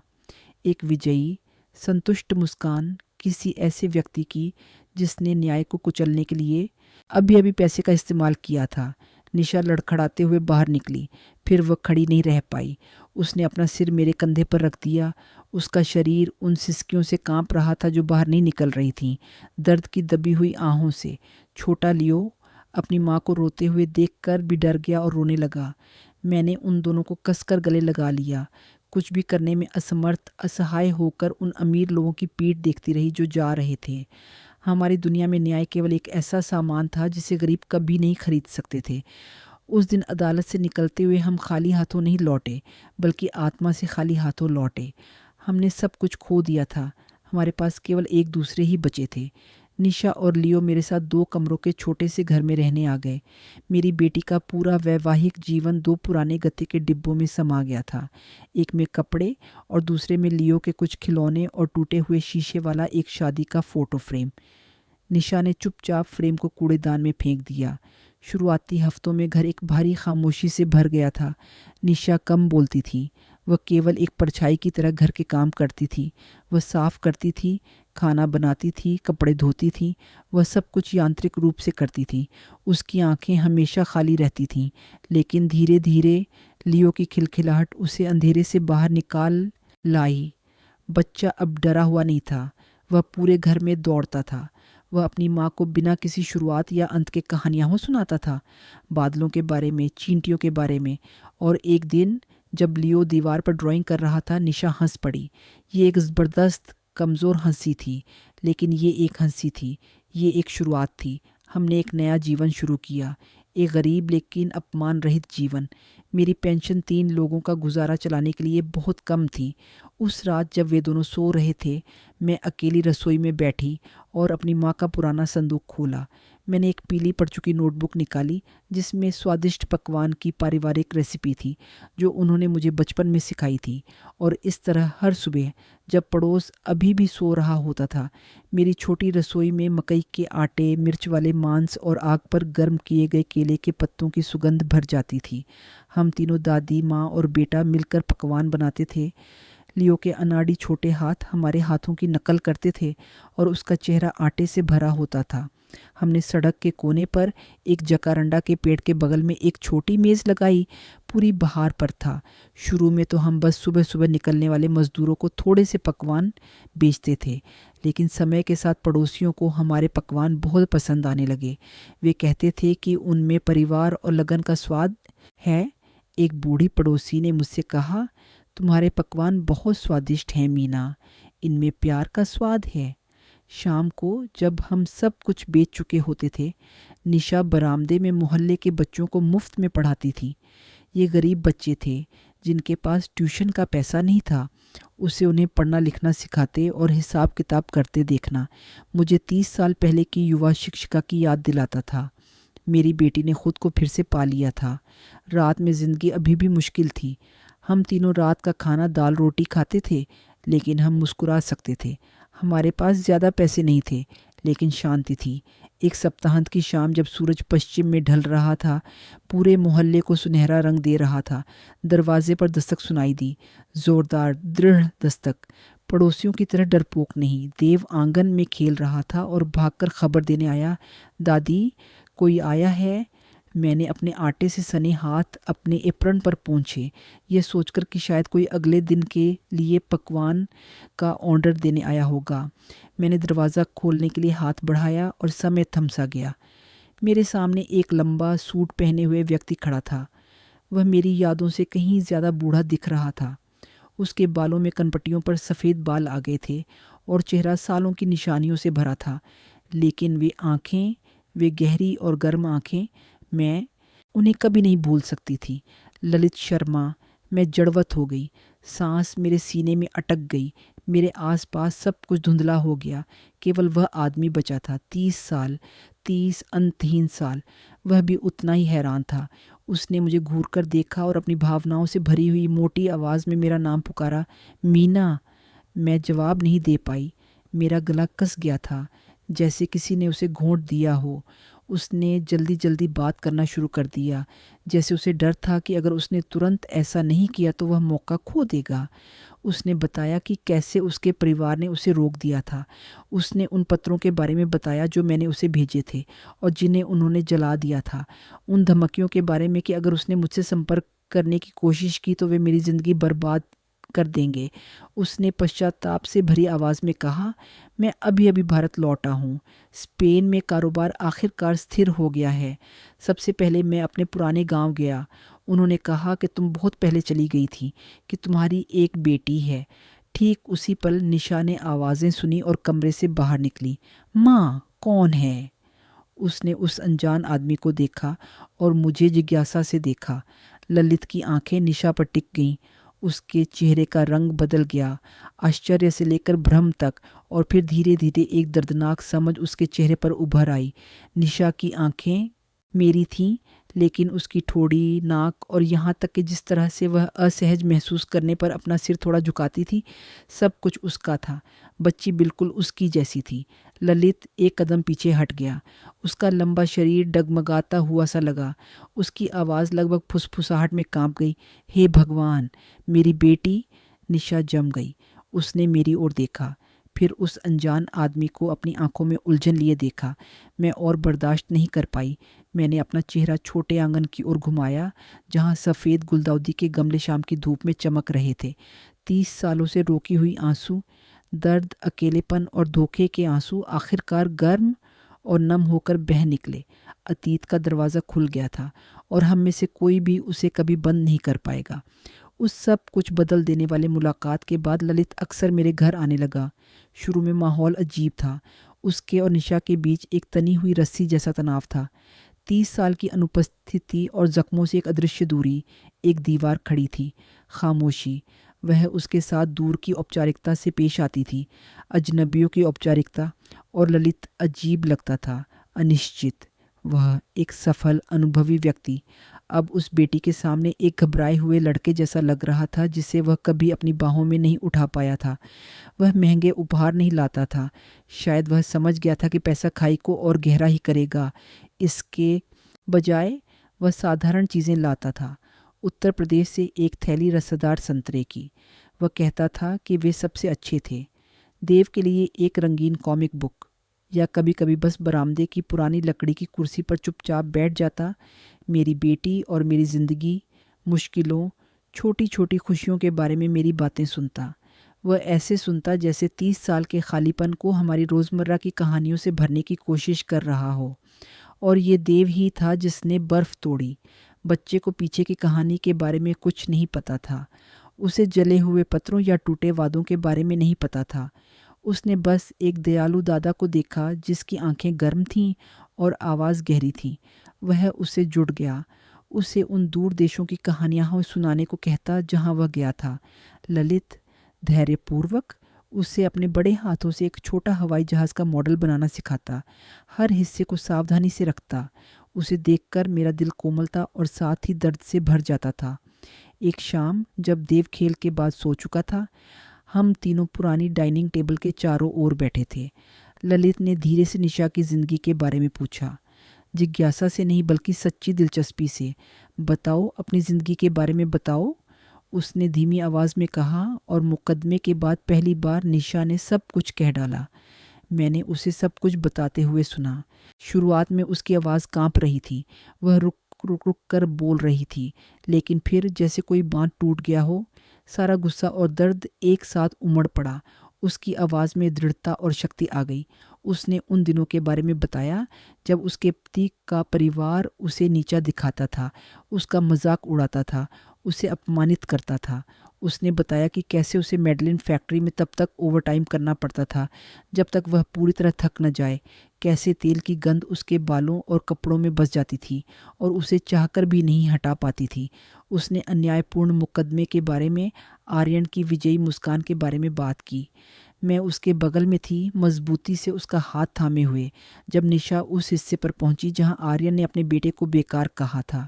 एक विजयी, संतुष्ट मुस्कान किसी ऐसे व्यक्ति की जिसने न्याय को कुचलने के लिए अभी अभी पैसे का इस्तेमाल किया था। निशा लड़खड़ाते हुए बाहर निकली। फिर वह खड़ी नहीं रह पाई। उसने अपना सिर मेरे कंधे पर रख दिया। उसका शरीर उन सिसकियों से कांप रहा था जो बाहर नहीं निकल रही थीं, दर्द की दबी हुई आहों से। छोटा लियो अपनी माँ को रोते हुए देखकर भी डर गया और रोने लगा। मैंने उन दोनों को कसकर गले लगा लिया, कुछ भी करने में असमर्थ, असहाय होकर उन अमीर लोगों की पीठ देखती रही जो जा रहे थे। हमारी दुनिया में न्याय केवल एक ऐसा सामान था जिसे गरीब कभी नहीं खरीद सकते थे। उस दिन अदालत से निकलते हुए हम खाली हाथों नहीं लौटे, बल्कि आत्मा से खाली हाथों लौटे। हमने सब कुछ खो दिया था। हमारे पास केवल एक दूसरे ही बचे थे। निशा और लियो मेरे साथ 2 कमरों के छोटे से घर में रहने आ गए। मेरी बेटी का पूरा वैवाहिक जीवन 2 पुराने गत्ते के डिब्बों में समा गया था। एक में कपड़े और दूसरे में लियो के कुछ खिलौने और टूटे हुए शीशे वाला एक शादी का फ़ोटो फ्रेम। निशा ने चुपचाप फ्रेम को कूड़ेदान में फेंक दिया। शुरुआती हफ्तों में घर एक भारी खामोशी से भर गया था। निशा कम बोलती थी। वह केवल एक परछाई की तरह घर के काम करती थी। वह साफ करती थी, खाना बनाती थी, कपड़े धोती थी। वह सब कुछ यांत्रिक रूप से करती थी। उसकी आंखें हमेशा खाली रहती थीं, लेकिन धीरे धीरे लियो की खिलखिलाहट उसे अंधेरे से बाहर निकाल लाई। बच्चा अब डरा हुआ नहीं था। वह पूरे घर में दौड़ता था। वह अपनी माँ को बिना किसी शुरुआत या अंत के कहानियाँ सुनाता था, बादलों के बारे में, चींटियों के बारे में। और एक दिन जब लियो दीवार पर ड्राइंग कर रहा था, निशा हंस पड़ी। ये एक ज़बरदस्त कमज़ोर हंसी थी, लेकिन ये एक हंसी थी। ये एक शुरुआत थी। हमने एक नया जीवन शुरू किया, एक गरीब लेकिन अपमान रहित जीवन। मेरी पेंशन 3 लोगों का गुजारा चलाने के लिए बहुत कम थी। उस रात जब वे दोनों सो रहे थे, मैं अकेली रसोई में बैठी और अपनी माँ का पुराना संदूक खोला। मैंने एक पीली पड़ चुकी नोटबुक निकाली जिसमें स्वादिष्ट पकवान की पारिवारिक रेसिपी थी जो उन्होंने मुझे बचपन में सिखाई थी। और इस तरह हर सुबह जब पड़ोस अभी भी सो रहा होता था, मेरी छोटी रसोई में मकई के आटे, मिर्च वाले मांस और आग पर गर्म किए गए केले के पत्तों की सुगंध भर जाती थी। हम तीनों, दादी, माँ और बेटा, मिलकर पकवान बनाते थे। लियो के अनाड़ी छोटे हाथ हमारे हाथों की नकल करते थे और उसका चेहरा आटे से भरा होता था। हमने सड़क के कोने पर एक जकारंडा के पेड़ के बगल में एक छोटी मेज़ लगाई। पूरी बहार पर था। शुरू में तो हम बस सुबह सुबह निकलने वाले मज़दूरों को थोड़े से पकवान बेचते थे, लेकिन समय के साथ पड़ोसियों को हमारे पकवान बहुत पसंद आने लगे। वे कहते थे कि उनमें परिवार और लगन का स्वाद है। एक बूढ़ी पड़ोसी ने मुझसे कहा, तुम्हारे पकवान बहुत स्वादिष्ट हैं मीना, इनमें प्यार का स्वाद है। शाम को जब हम सब कुछ बेच चुके होते थे, निशा बरामदे में मोहल्ले के बच्चों को मुफ्त में पढ़ाती थी। ये गरीब बच्चे थे जिनके पास ट्यूशन का पैसा नहीं था। उसे उन्हें पढ़ना लिखना सिखाते और हिसाब किताब करते देखना मुझे 30 साल पहले की युवा शिक्षिका की याद दिलाता था। मेरी बेटी ने खुद को फिर से पा लिया था। रात में ज़िंदगी अभी भी मुश्किल थी। हम तीनों रात का खाना दाल रोटी खाते थे, लेकिन हम मुस्कुरा सकते थे। हमारे पास ज़्यादा पैसे नहीं थे, लेकिन शांति थी। एक सप्ताहांत की शाम जब सूरज पश्चिम में ढल रहा था, पूरे मोहल्ले को सुनहरा रंग दे रहा था, दरवाजे पर दस्तक सुनाई दी। जोरदार, दृढ़ दस्तक। पड़ोसियों की तरह डरपोक नहीं। देव आंगन में खेल रहा था और भागकर खबर देने आया, दादी, कोई आया है। मैंने अपने आटे से सने हाथ अपने एप्रन पर पोंछे, यह सोचकर कि शायद कोई अगले दिन के लिए पकवान का ऑर्डर देने आया होगा। मैंने दरवाज़ा खोलने के लिए हाथ बढ़ाया और समय थम सा गया। मेरे सामने एक लंबा सूट पहने हुए व्यक्ति खड़ा था। वह मेरी यादों से कहीं ज़्यादा बूढ़ा दिख रहा था। उसके बालों में कनपट्टियों पर सफ़ेद बाल आ गए थे और चेहरा सालों की निशानियों से भरा था। लेकिन वे आँखें, वे गहरी और गर्म आँखें, मैं उन्हें कभी नहीं भूल सकती थी। ललित शर्मा। मैं जड़वत हो गई। सांस मेरे सीने में अटक गई। मेरे आसपास सब कुछ धुंधला हो गया। केवल वह आदमी बचा था। 30 साल, 30 अंतहीन साल। वह भी उतना ही हैरान था। उसने मुझे घूर कर देखा और अपनी भावनाओं से भरी हुई मोटी आवाज़ में मेरा नाम पुकारा, मीना। मैं जवाब नहीं दे पाई। मेरा गला कस गया था, जैसे किसी ने उसे घोंट दिया हो। उसने जल्दी जल्दी बात करना शुरू कर दिया, जैसे उसे डर था कि अगर उसने तुरंत ऐसा नहीं किया तो वह मौका खो देगा। उसने बताया कि कैसे उसके परिवार ने उसे रोक दिया था। उसने उन पत्रों के बारे में बताया जो मैंने उसे भेजे थे और जिन्हें उन्होंने जला दिया था। उन धमकियों के बारे में कि अगर उसने मुझसे संपर्क करने की कोशिश की तो वे मेरी ज़िंदगी बर्बाद कर देंगे। उसने पश्चाताप से भरी आवाज़ में कहा, मैं अभी अभी भारत लौटा हूँ। स्पेन में कारोबार आखिरकार स्थिर हो गया है। सबसे पहले मैं अपने पुराने गांव गया। उन्होंने कहा कि तुम बहुत पहले चली गई थी, कि तुम्हारी एक बेटी है। ठीक उसी पल निशा ने आवाज़ें सुनी और कमरे से बाहर निकली। माँ, कौन है? उसने उस अनजान आदमी को देखा और मुझे जिज्ञासा से देखा। ललित की आंखें निशा पर टिक गईं। उसके चेहरे का रंग बदल गया, आश्चर्य से लेकर भ्रम तक, और फिर धीरे धीरे एक दर्दनाक समझ उसके चेहरे पर उभर आई। निशा की आंखें मेरी थीं, लेकिन उसकी ठोड़ी, नाक और यहाँ तक कि जिस तरह से वह असहज महसूस करने पर अपना सिर थोड़ा झुकाती थी, सब कुछ उसका था। बच्ची बिल्कुल उसकी जैसी थी। ललित एक कदम पीछे हट गया। उसका लंबा शरीर डगमगाता हुआ सा लगा। उसकी आवाज़ लगभग फुसफुसाहट में कांप गई। हे भगवान, मेरी बेटी! निशा जम गई। उसने मेरी ओर देखा, फिर उस अनजान आदमी को अपनी आंखों में उलझन लिए देखा। मैं और बर्दाश्त नहीं कर पाई। मैंने अपना चेहरा छोटे आंगन की ओर घुमाया, जहाँ सफ़ेद गुलदाउदी के गमले शाम की धूप में चमक रहे थे। 30 सालों से रोकी हुई आंसू, दर्द, अकेलेपन और धोखे के आंसू आखिरकार गर्म और नम होकर बह निकले। अतीत का दरवाज़ा खुल गया था और हम में से कोई भी उसे कभी बंद नहीं कर पाएगा। उस सब कुछ बदल देने वाले मुलाकात के बाद ललित अक्सर मेरे घर आने लगा। शुरू में माहौल अजीब था। उसके और निशा के बीच एक तनी हुई रस्सी जैसा तनाव था। 30 साल की अनुपस्थिति और जख्मों से एक अदृश्य दूरी, एक दीवार खड़ी थी, खामोशी। वह उसके साथ दूर की औपचारिकता से पेश आती थी, अजनबियों की औपचारिकता, और ललित अजीब लगता था, अनिश्चित। वह एक सफल अनुभवी व्यक्ति अब उस बेटी के सामने एक घबराए हुए लड़के जैसा लग रहा था जिसे वह कभी अपनी बाहों में नहीं उठा पाया था। वह महंगे उपहार नहीं लाता था, शायद वह समझ गया था कि पैसा खाई को और गहरा ही करेगा। इसके बजाय वह साधारण चीज़ें लाता था, उत्तर प्रदेश से एक थैली रसदार संतरे की। वह कहता था कि वे सबसे अच्छे थे। देव के लिए एक रंगीन कॉमिक बुक, या कभी कभी बस बरामदे की पुरानी लकड़ी की कुर्सी पर चुपचाप बैठ जाता, मेरी बेटी और मेरी ज़िंदगी, मुश्किलों, छोटी छोटी खुशियों के बारे में मेरी बातें सुनता। वह ऐसे सुनता जैसे 30 साल के खालीपन को हमारी रोज़मर्रा की कहानियों से भरने की कोशिश कर रहा हो। और ये देव ही था जिसने बर्फ़ तोड़ी। बच्चे को पीछे की कहानी के बारे में कुछ नहीं पता था, उसे जले हुए पत्रों या टूटे वादों के बारे में नहीं पता था। उसने बस एक दयालु दादा को देखा जिसकी आंखें गर्म थीं और आवाज़ गहरी थी। वह उससे जुड़ गया, उसे उन दूर देशों की कहानियाँ सुनाने को कहता जहाँ वह गया था। ललित धैर्यपूर्वक उसे अपने बड़े हाथों से एक छोटा हवाई जहाज़ का मॉडल बनाना सिखाता, हर हिस्से को सावधानी से रखता। उसे देखकर मेरा दिल कोमलता और साथ ही दर्द से भर जाता था। एक शाम जब देव खेल के बाद सो चुका था, हम तीनों पुरानी डाइनिंग टेबल के चारों ओर बैठे थे। ललित ने धीरे से निशा की ज़िंदगी के बारे में पूछा, जिज्ञासा से नहीं बल्कि सच्ची दिलचस्पी से। बताओ, अपनी ज़िंदगी के बारे में बताओ, उसने धीमी आवाज़ में कहा। और मुकदमे के बाद पहली बार निशा ने सब कुछ कह डाला। मैंने उसे सब कुछ बताते हुए सुना। शुरुआत में उसकी आवाज़ कांप रही थी, वह रुक रुक रुक कर बोल रही थी, लेकिन फिर जैसे कोई बांध टूट गया हो, सारा गुस्सा और दर्द एक साथ उमड़ पड़ा। उसकी आवाज़ में दृढ़ता और शक्ति आ गई। उसने उन दिनों के बारे में बताया जब उसके पति का परिवार उसे नीचा दिखाता था, उसका मजाक उड़ाता था, उसे अपमानित करता था। उसने बताया कि कैसे उसे मेडलिन फैक्ट्री में तब तक ओवरटाइम करना पड़ता था जब तक वह पूरी तरह थक न जाए, कैसे तेल की गंध उसके बालों और कपड़ों में बस जाती थी और उसे चाहकर भी नहीं हटा पाती थी। उसने अन्यायपूर्ण मुकदमे के बारे में, आर्यन की विजयी मुस्कान के बारे में बात की। मैं उसके बगल में थी, मजबूती से उसका हाथ थामे हुए, जब निशा उस हिस्से पर पहुंची जहां आर्यन ने अपने बेटे को बेकार कहा था।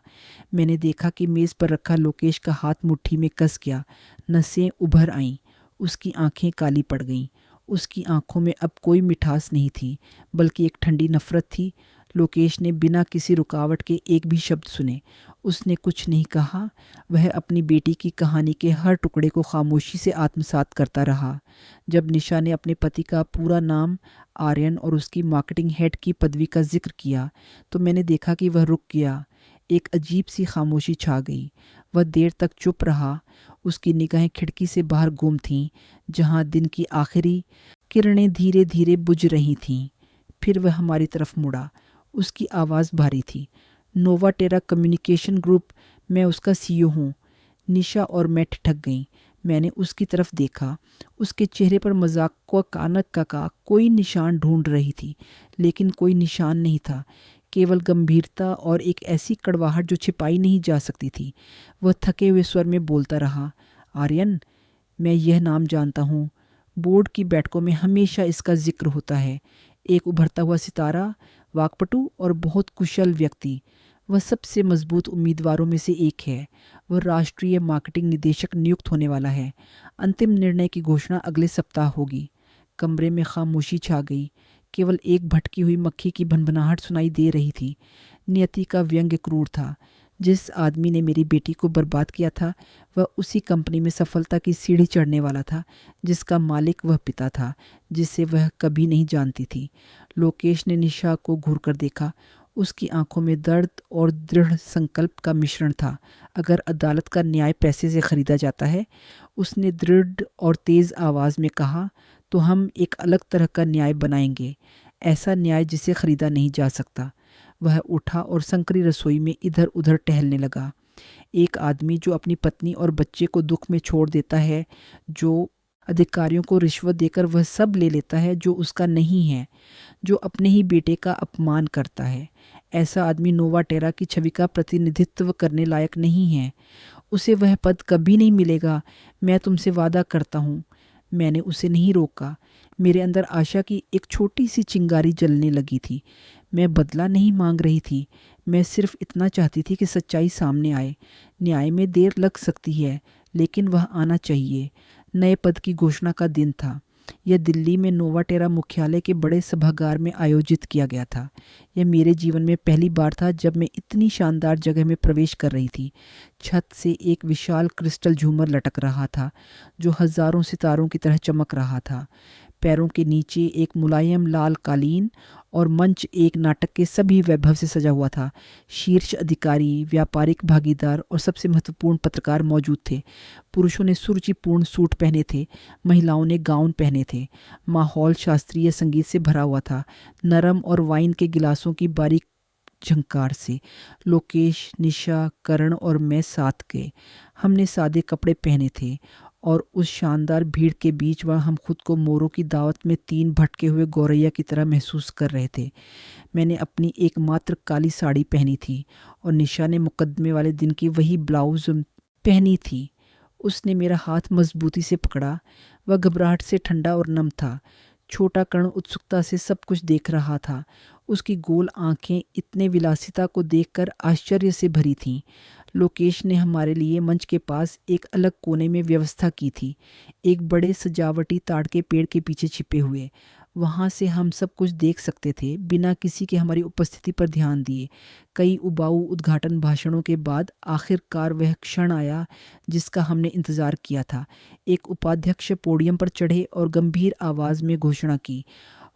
मैंने देखा कि मेज़ पर रखा लोकेश का हाथ मुट्ठी में कस गया, नसें उभर आईं, उसकी आंखें काली पड़ गईं। उसकी आंखों में अब कोई मिठास नहीं थी, बल्कि एक ठंडी नफरत थी। लोकेश ने बिना किसी रुकावट के एक भी शब्द सुने। उसने कुछ नहीं कहा, वह अपनी बेटी की कहानी के हर टुकड़े को खामोशी से आत्मसात करता रहा। जब निशा ने अपने पति का पूरा नाम, आर्यन और उसकी मार्केटिंग हेड की पदवी का जिक्र किया, तो मैंने देखा कि वह रुक गया। एक अजीब सी खामोशी छा गई। वह देर तक चुप रहा। उसकी निगाहें खिड़की से बाहर गुम थीं, जहां दिन की आखिरी किरणें धीरे धीरे बुझ रही थीं। फिर वह हमारी तरफ मुड़ा। उसकी आवाज़ भारी थी। नोवा टेरा कम्युनिकेशन ग्रुप, मैं उसका सीईओ हूँ। निशा और मैं ठिठक गईं। मैंने उसकी तरफ देखा। उसके चेहरे पर मजाक को कानक का कोई निशान ढूंढ रही थी, लेकिन कोई निशान नहीं था, केवल गंभीरता और एक ऐसी कड़वाहट जो छिपाई नहीं जा सकती थी। वह थके हुए स्वर में बोलता रहा, आर्यन, मैं यह नाम जानता हूँ। बोर्ड की बैठकों में हमेशा इसका जिक्र होता है। एक उभरता हुआ सितारा, वाकपटु और बहुत कुशल व्यक्ति। वह सबसे मजबूत उम्मीदवारों में से एक है। वह राष्ट्रीय मार्केटिंग निदेशक नियुक्त होने वाला है। अंतिम निर्णय की घोषणा अगले सप्ताह होगी। कमरे में खामोशी छा गई। केवल एक भटकी हुई मक्खी की भनभनाहट सुनाई दे रही थी। नियति का व्यंग्य क्रूर था। जिस आदमी ने मेरी बेटी को बर्बाद किया था, वह उसी कंपनी में सफलता की सीढ़ी चढ़ने वाला था जिसका मालिक वह पिता था, जिसे वह कभी नहीं जानती थी। लोकेश ने निशा को घूर कर देखा। उसकी आंखों में दर्द और दृढ़ संकल्प का मिश्रण था। अगर अदालत का न्याय पैसे से खरीदा जाता है, उसने दृढ़ और तेज़ आवाज़ में कहा, तो हम एक अलग तरह का न्याय बनाएंगे, ऐसा न्याय जिसे खरीदा नहीं जा सकता। वह उठा और संकरी रसोई में इधर उधर टहलने लगा। एक आदमी जो अपनी पत्नी और बच्चे को दुख में छोड़ देता है, जो अधिकारियों को रिश्वत देकर वह सब ले लेता है जो उसका नहीं है, जो अपने ही बेटे का अपमान करता है, ऐसा आदमी नोवा टेरा की छवि का प्रतिनिधित्व करने लायक नहीं है। उसे वह पद कभी नहीं मिलेगा, मैं तुमसे वादा करता हूँ। मैंने उसे नहीं रोका। मेरे अंदर आशा की एक छोटी सी चिंगारी जलने लगी थी। मैं बदला नहीं मांग रही थी, मैं सिर्फ इतना चाहती थी कि सच्चाई सामने आए। न्याय में देर लग सकती है, लेकिन वह आना चाहिए। नए पद की घोषणा का दिन था। यह दिल्ली में नोवाटेरा मुख्यालय के बड़े सभागार में आयोजित किया गया था। यह मेरे जीवन में पहली बार था जब मैं इतनी शानदार जगह में प्रवेश कर रही थी। छत से एक विशाल क्रिस्टल झूमर लटक रहा था जो हजारों सितारों की तरह चमक रहा था। पैरों के नीचे एक मुलायम लाल कालीन और मंच एक नाटक के सभी वैभव से सजा हुआ था। शीर्ष अधिकारी, व्यापारिक भागीदार और सबसे महत्वपूर्ण पत्रकार मौजूद थे। पुरुषों ने सुरुचिपूर्ण सूट पहने थे, महिलाओं ने गाउन पहने थे। माहौल शास्त्रीय संगीत से भरा हुआ था, नरम और वाइन के गिलासों की बारीक झंकार से। लोकेश, निशा, करण और मैं साथ गए। हमने सादे कपड़े पहने थे और उस शानदार भीड़ के बीच वह हम खुद को मोरों की दावत में 3 भटके हुए गौरैया की तरह महसूस कर रहे थे। मैंने अपनी एकमात्र काली साड़ी पहनी थी और निशा ने मुकदमे वाले दिन की वही ब्लाउज पहनी थी। उसने मेरा हाथ मजबूती से पकड़ा। वह घबराहट से ठंडा और नम था। छोटा कर्ण उत्सुकता से सब कुछ देख रहा था। उसकी गोल आंखें इतने विलासिता को देखकर आश्चर्य से भरी थीं। लोकेश ने हमारे लिए मंच के पास एक अलग कोने में व्यवस्था की थी, एक बड़े सजावटी ताड़ के पेड़ के पीछे छिपे हुए। वहाँ से हम सब कुछ देख सकते थे, बिना किसी के हमारी उपस्थिति पर ध्यान दिए। कई उबाऊ उद्घाटन भाषणों के बाद आखिरकार वह क्षण आया जिसका हमने इंतजार किया था। एक उपाध्यक्ष पोडियम पर चढ़े और गंभीर आवाज़ में घोषणा की,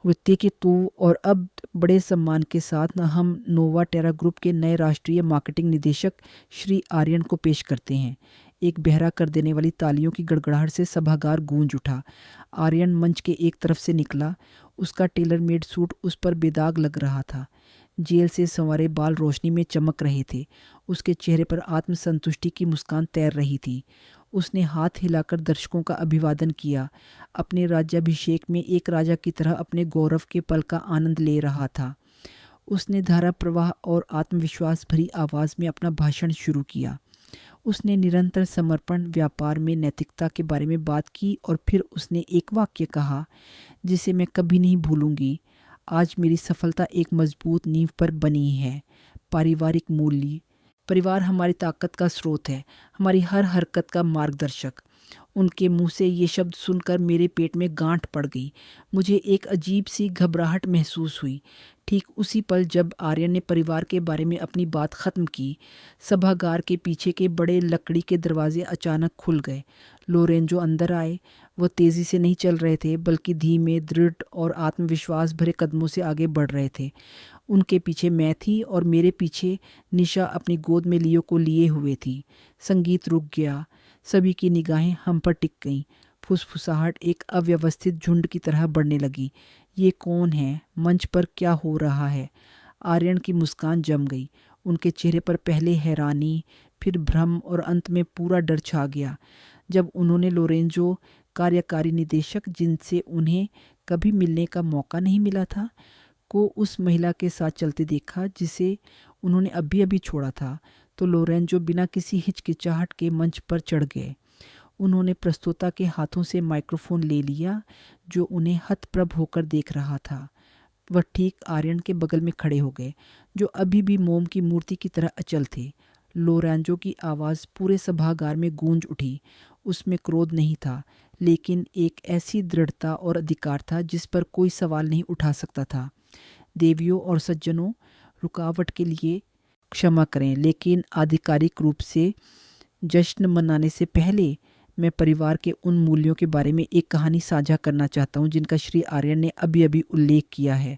वृत्ति की तो और अब बड़े सम्मान के साथ हम नोवा टेरा ग्रुप के नए राष्ट्रीय मार्केटिंग निदेशक श्री आर्यन को पेश करते हैं। एक बहरा कर देने वाली तालियों की गड़गड़ाहट से सभागार गूंज उठा। आर्यन मंच के एक तरफ से निकला। उसका टेलर मेड सूट उस पर बेदाग लग रहा था। जेल से संवारे बाल रोशनी में चमक रहे थे। उसके चेहरे पर आत्मसंतुष्टि की मुस्कान तैर रही थी। उसने हाथ हिलाकर दर्शकों का अभिवादन किया, अपने राज्याभिषेक में एक राजा की तरह अपने गौरव के पल का आनंद ले रहा था। उसने धारा प्रवाह और आत्मविश्वास भरी आवाज़ में अपना भाषण शुरू किया। उसने निरंतर समर्पण, व्यापार में नैतिकता के बारे में बात की और फिर उसने एक वाक्य कहा जिसे मैं कभी नहीं भूलूंगी। आज मेरी सफलता एक मजबूत नींव पर बनी है। पारिवारिक मूल्य। परिवार हमारी ताकत का स्रोत है, हमारी हर हरकत का मार्गदर्शक। उनके मुंह से ये शब्द सुनकर मेरे पेट में गांठ पड़ गई। मुझे एक अजीब सी घबराहट महसूस हुई। ठीक उसी पल जब आर्यन ने परिवार के बारे में अपनी बात खत्म की, सभागार के पीछे के बड़े लकड़ी के दरवाजे अचानक खुल गए। लोरेंजो अंदर आए। वो तेज़ी से नहीं चल रहे थे, बल्कि धीमे, दृढ़ और आत्मविश्वास भरे कदमों से आगे बढ़ रहे थे। उनके पीछे मैं थी और मेरे पीछे निशा अपनी गोद में लियो को लिए हुए थी। संगीत रुक गया। सभी की निगाहें हम पर टिक गईं। फुसफुसाहट एक अव्यवस्थित झुंड की तरह बढ़ने लगी। ये कौन है? मंच पर क्या हो रहा है? आर्यन की मुस्कान जम गई। उनके चेहरे पर पहले हैरानी, फिर भ्रम और अंत में पूरा डर छा गया जब उन्होंने लोरेंजो, कार्यकारी निदेशक जिनसे उन्हें कभी मिलने का मौका नहीं मिला था, को उस महिला के साथ चलते देखा जिसे उन्होंने अभी अभी छोड़ा था। तो लोरेंजो बिना किसी हिचकिचाहट के मंच पर चढ़ गए। उन्होंने प्रस्तोता के हाथों से माइक्रोफोन ले लिया जो उन्हें हतप्रभ होकर देख रहा था। वह ठीक आर्यन के बगल में खड़े हो गए, जो अभी भी मोम की मूर्ति की तरह अचल थे। लोरेंजो की आवाज़ पूरे सभागार में गूंज उठी। उसमें क्रोध नहीं था, लेकिन एक ऐसी दृढ़ता और अधिकार था जिस पर कोई सवाल नहीं उठा सकता था। देवियों और सज्जनों, रुकावट के लिए क्षमा करें, लेकिन आधिकारिक रूप से जश्न मनाने से पहले मैं परिवार के उन मूल्यों के बारे में एक कहानी साझा करना चाहता हूँ जिनका श्री आर्यन ने अभी अभी उल्लेख किया है।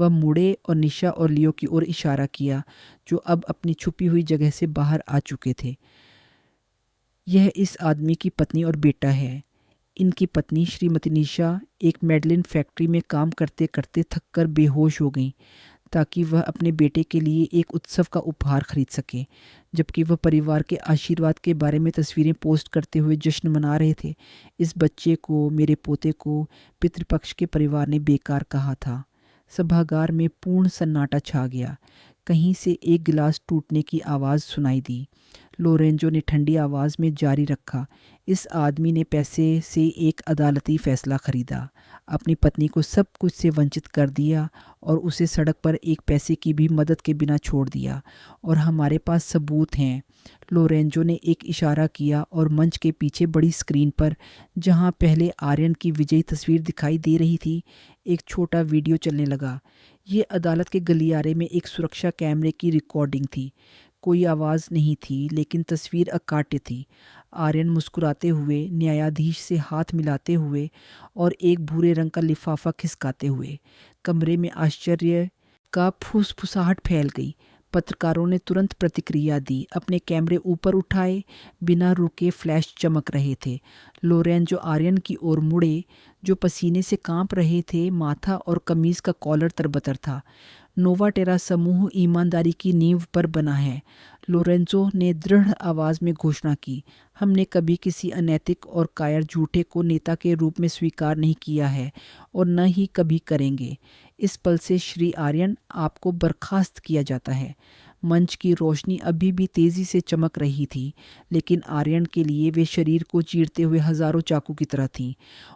वह मुड़े और निशा और लियो की ओर इशारा किया, जो अब अपनी छुपी हुई जगह से बाहर आ चुके थे। यह इस आदमी की पत्नी और बेटा है। इनकी पत्नी श्रीमती निशा एक मेडलिन फैक्ट्री में काम करते करते थककर बेहोश हो गई ताकि वह अपने बेटे के लिए एक उत्सव का उपहार खरीद सके। जबकि वह परिवार के आशीर्वाद के बारे में तस्वीरें पोस्ट करते हुए जश्न मना रहे थे। इस बच्चे को, मेरे पोते को, पितृपक्ष के परिवार ने बेकार कहा था। सभागार में पूर्ण सन्नाटा छा गया। कहीं से एक गिलास टूटने की आवाज़ सुनाई दी। लोरेंजो ने ठंडी आवाज़ में जारी रखा, इस आदमी ने पैसे से एक अदालती फ़ैसला खरीदा, अपनी पत्नी को सब कुछ से वंचित कर दिया और उसे सड़क पर एक पैसे की भी मदद के बिना छोड़ दिया, और हमारे पास सबूत हैं। लोरेंजो ने एक इशारा किया और मंच के पीछे बड़ी स्क्रीन पर, जहां पहले आर्यन की विजयी तस्वीर दिखाई दे रही थी, एक छोटा वीडियो चलने लगा। ये अदालत के गलियारे में एक सुरक्षा कैमरे की रिकॉर्डिंग थी। कोई आवाज़ नहीं थी, लेकिन तस्वीर अकाट्य थी। आर्यन मुस्कुराते हुए, न्यायाधीश से हाथ मिलाते हुए और एक भूरे रंग का लिफाफा खिसकाते हुए। कमरे में आश्चर्य का फुसफुसाहट फैल गई। पत्रकारों ने तुरंत प्रतिक्रिया दी, अपने कैमरे ऊपर उठाए, बिना रुके फ्लैश चमक रहे थे। लोरेंजो आर्यन की ओर मुड़े, जो पसीने से कांप रहे थे, माथा और कमीज का कॉलर तरबतर था। नोवाटेरा समूह ईमानदारी की नींव पर बना है, लोरेंजो ने दृढ़ आवाज़ में घोषणा की। हमने कभी किसी अनैतिक और कायर झूठे को नेता के रूप में स्वीकार नहीं किया है और न ही कभी करेंगे। इस पल से श्री आर्यन, आपको बर्खास्त किया जाता है। मंच की रोशनी अभी भी तेजी से चमक रही थी, लेकिन आर्यन के लिए वे शरीर को चीरते हुए हजारों चाकू की तरह थीं।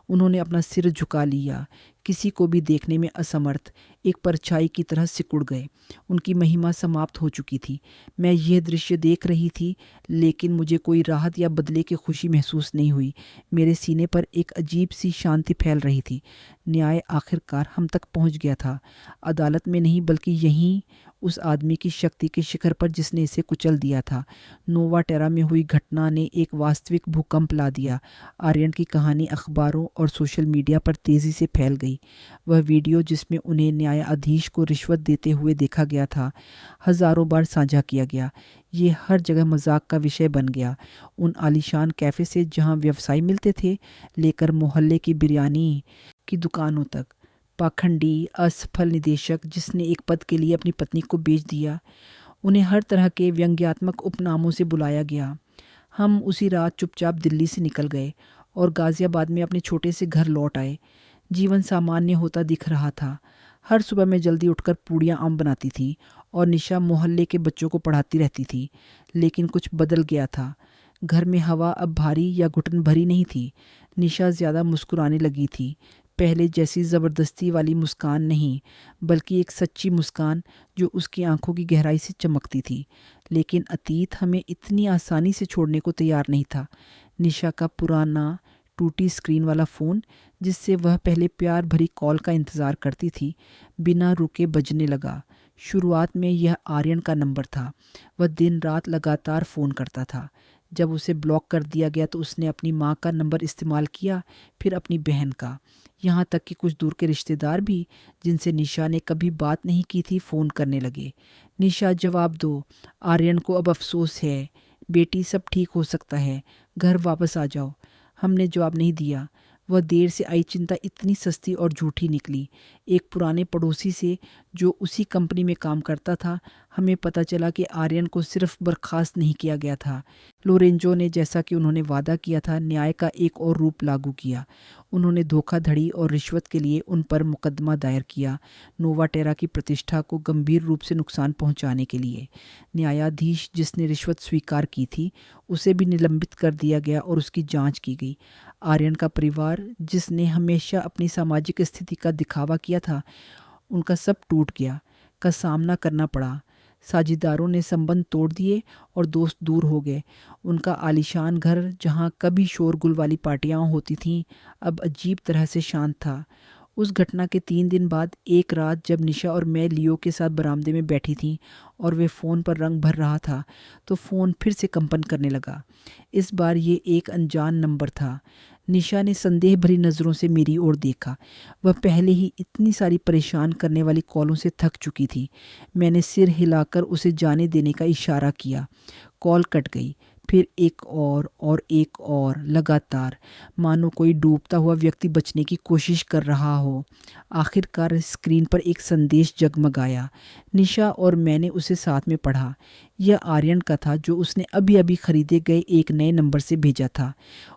उन्होंने अपना सिर झुका लिया, किसी को भी देखने में असमर्थ, एक परछाई की तरह सिकुड़ गए। उनकी महिमा समाप्त हो चुकी थी। मैं यह दृश्य देख रही थी, लेकिन मुझे कोई राहत या बदले की खुशी महसूस नहीं हुई। मेरे सीने पर एक अजीब सी शांति फैल रही थी। न्याय आखिरकार हम तक पहुंच गया था, अदालत में नहीं बल्कि यहीं, उस आदमी की शक्ति के शिखर पर जिसने इसे कुचल दिया था। नोवाटेरा में हुई घटना ने एक वास्तविक भूकंप ला दिया। आर्यन की कहानी अखबारों और सोशल मीडिया पर तेज़ी से फैल गई। वह वीडियो जिसमें उन्हें न्यायाधीश को रिश्वत देते हुए देखा गया था, हज़ारों बार साझा किया गया। ये हर जगह मजाक का विषय बन गया, उन आलीशान कैफ़े से जहां व्यवसायी मिलते थे, लेकर मोहल्ले की बिरयानी की दुकानों तक। पाखंडी, असफल निदेशक जिसने एक पद के लिए अपनी पत्नी को बेच दिया, उन्हें हर तरह के व्यंग्यात्मक उपनामों से बुलाया गया। हम उसी रात चुपचाप दिल्ली से निकल गए और गाज़ियाबाद में अपने छोटे से घर लौट आए। जीवन सामान्य होता दिख रहा था। हर सुबह मैं जल्दी उठकर पूड़ियाँ आम बनाती थी और निशा मोहल्ले के बच्चों को पढ़ाती रहती थी। लेकिन कुछ बदल गया था। घर में हवा अब भारी या घुटन भरी नहीं थी। निशा ज़्यादा मुस्कुराने लगी थी, पहले जैसी ज़बरदस्ती वाली मुस्कान नहीं, बल्कि एक सच्ची मुस्कान जो उसकी आंखों की गहराई से चमकती थी। लेकिन अतीत हमें इतनी आसानी से छोड़ने को तैयार नहीं था। निशा का पुराना टूटी स्क्रीन वाला फ़ोन, जिससे वह पहले प्यार भरी कॉल का इंतज़ार करती थी, बिना रुके बजने लगा। शुरुआत में यह आर्यन का नंबर था। वह दिन रात लगातार फ़ोन करता था। जब उसे ब्लॉक कर दिया गया तो उसने अपनी माँ का नंबर इस्तेमाल किया, फिर अपनी बहन का, यहाँ तक कि कुछ दूर के रिश्तेदार भी, जिनसे निशा ने कभी बात नहीं की थी, फ़ोन करने लगे। निशा, जवाब दो, आर्यन को अब अफसोस है। बेटी, सब ठीक हो सकता है, घर वापस आ जाओ। हमने जवाब नहीं दिया। वह देर से आई चिंता इतनी सस्ती और झूठी निकली। एक पुराने पड़ोसी से, जो उसी कंपनी में काम करता था, हमें पता चला कि आर्यन को सिर्फ बर्खास्त नहीं किया गया था। लोरेंजो ने, जैसा कि उन्होंने वादा किया था, न्याय का एक और रूप लागू किया। उन्होंने धोखाधड़ी और रिश्वत के लिए उन पर मुकदमा दायर किया, नोवाटेरा की प्रतिष्ठा को गंभीर रूप से नुकसान पहुंचाने के लिए। न्यायाधीश जिसने रिश्वत स्वीकार की थी, उसे भी निलंबित कर दिया गया और उसकी जांच की गई। आर्यन का परिवार, जिसने हमेशा अपनी सामाजिक स्थिति का दिखावा किया था, उनका सब टूट गया का सामना करना पड़ा। साझेदारों ने संबंध तोड़ दिए और दोस्त दूर हो गए। उनका आलीशान घर, जहां कभी शोरगुल वाली पार्टियां होती थीं, अब अजीब तरह से शांत था। उस घटना के 3 दिन बाद एक रात जब निशा और मैं लियो के साथ बरामदे में बैठी थीं और वे फ़ोन पर रंग भर रहा था, तो फ़ोन फिर से कंपन करने लगा। इस बार ये एक अनजान नंबर था। निशा ने संदेह भरी नज़रों से मेरी ओर देखा। वह पहले ही इतनी सारी परेशान करने वाली कॉलों से थक चुकी थी। मैंने सिर हिलाकर उसे जाने देने का इशारा किया। कॉल कट गई, फिर एक और एक और, लगातार, मानो कोई डूबता हुआ व्यक्ति बचने की कोशिश कर रहा हो। आखिरकार स्क्रीन पर एक संदेश जगमगाया। निशा और मैंने उसे साथ में पढ़ा। यह आर्यन का था, जो उसने अभी अभी खरीदे गए एक नए नंबर से भेजा था।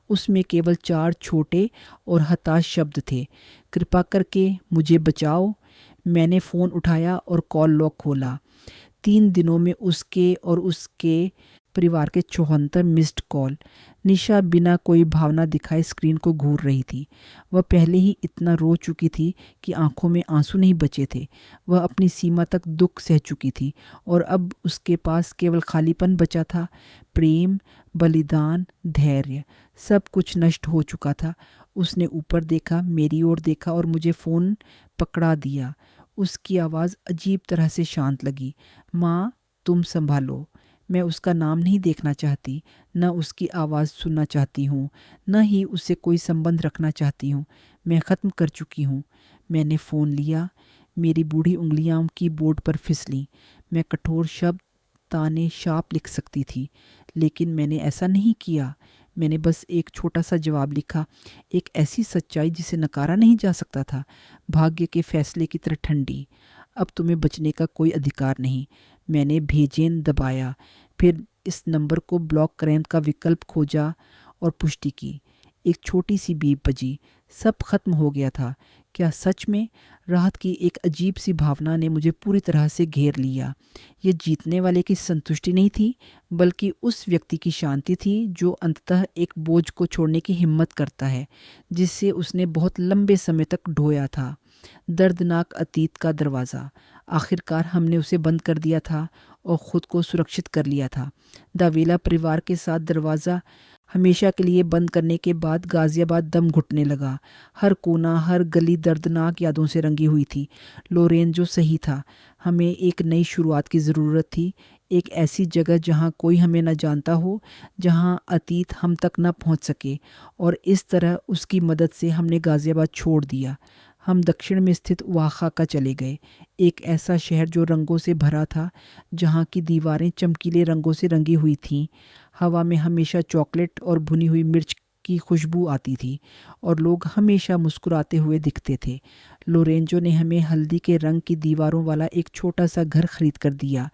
उसमें केवल 4 छोटे और हताश शब्द थे। कृपा करके मुझे बचाओ। मैंने फ़ोन उठाया और कॉल लॉक खोला। 3 दिनों में उसके और उसके परिवार के 74 मिस्ड कॉल। निशा बिना कोई भावना दिखाए स्क्रीन को घूर रही थी। वह पहले ही इतना रो चुकी थी कि आंखों में आंसू नहीं बचे थे। वह अपनी सीमा तक दुख सह चुकी थी और अब उसके पास केवल खालीपन बचा था। प्रेम, बलिदान, धैर्य, सब कुछ नष्ट हो चुका था। उसने ऊपर देखा, मेरी ओर देखा और मुझे फ़ोन पकड़ा दिया। उसकी आवाज़ अजीब तरह से शांत लगी। माँ, तुम संभालो। मैं उसका नाम नहीं देखना चाहती, न उसकी आवाज़ सुनना चाहती हूँ, न ही उससे कोई संबंध रखना चाहती हूँ। मैं ख़त्म कर चुकी हूँ। मैंने फ़ोन लिया। मेरी बूढ़ी उंगलियाँ कीबोर्ड पर फिसलीं। मैं कठोर शब्द, ताने, शाप लिख सकती थी, लेकिन मैंने ऐसा नहीं किया। मैंने बस एक छोटा सा जवाब लिखा, एक ऐसी सच्चाई जिसे नकारा नहीं जा सकता था, भाग्य के फैसले की तरह ठंडी। अब तुम्हें बचने का कोई अधिकार नहीं। मैंने भेजें दबाया, फिर इस नंबर को ब्लॉक करें का विकल्प खोजा और पुष्टि की। एक छोटी सी बीप बजी। सब खत्म हो गया था। क्या सच में? राहत की एक अजीब सी भावना ने मुझे पूरी तरह से घेर लिया। ये जीतने वाले की संतुष्टि नहीं थी, बल्कि उस व्यक्ति की शांति थी जो अंततः एक बोझ को छोड़ने की हिम्मत करता है, जिससे उसने बहुत लंबे समय तक ढोया था। दर्दनाक अतीत का दरवाज़ा। आखिरकार हमने उसे बंद कर दिया था और ख़ुद को सुरक्षित कर लिया था। दावेला परिवार के साथ दरवाज़ा हमेशा के लिए बंद करने के बाद गाज़ियाबाद दम घुटने लगा। हर कोना, हर गली दर्दनाक यादों से रंगी हुई थी। लोरेंजो सही था। हमें एक नई शुरुआत की ज़रूरत थी, एक ऐसी जगह जहां कोई हमें न जानता हो, जहां अतीत हम तक न पहुंच सके। और इस तरह उसकी मदद से हमने गाज़ियाबाद छोड़ दिया। हम दक्षिण में स्थित ओाxaca चले गए, एक ऐसा शहर जो रंगों से भरा था, जहाँ की दीवारें चमकीले रंगों से रंगी हुई थीं। हवा में हमेशा चॉकलेट और भुनी हुई मिर्च की खुशबू आती थी और लोग हमेशा मुस्कुराते हुए दिखते थे। लोरेंजो ने हमें हल्दी के रंग की दीवारों वाला एक छोटा सा घर खरीद कर दिया,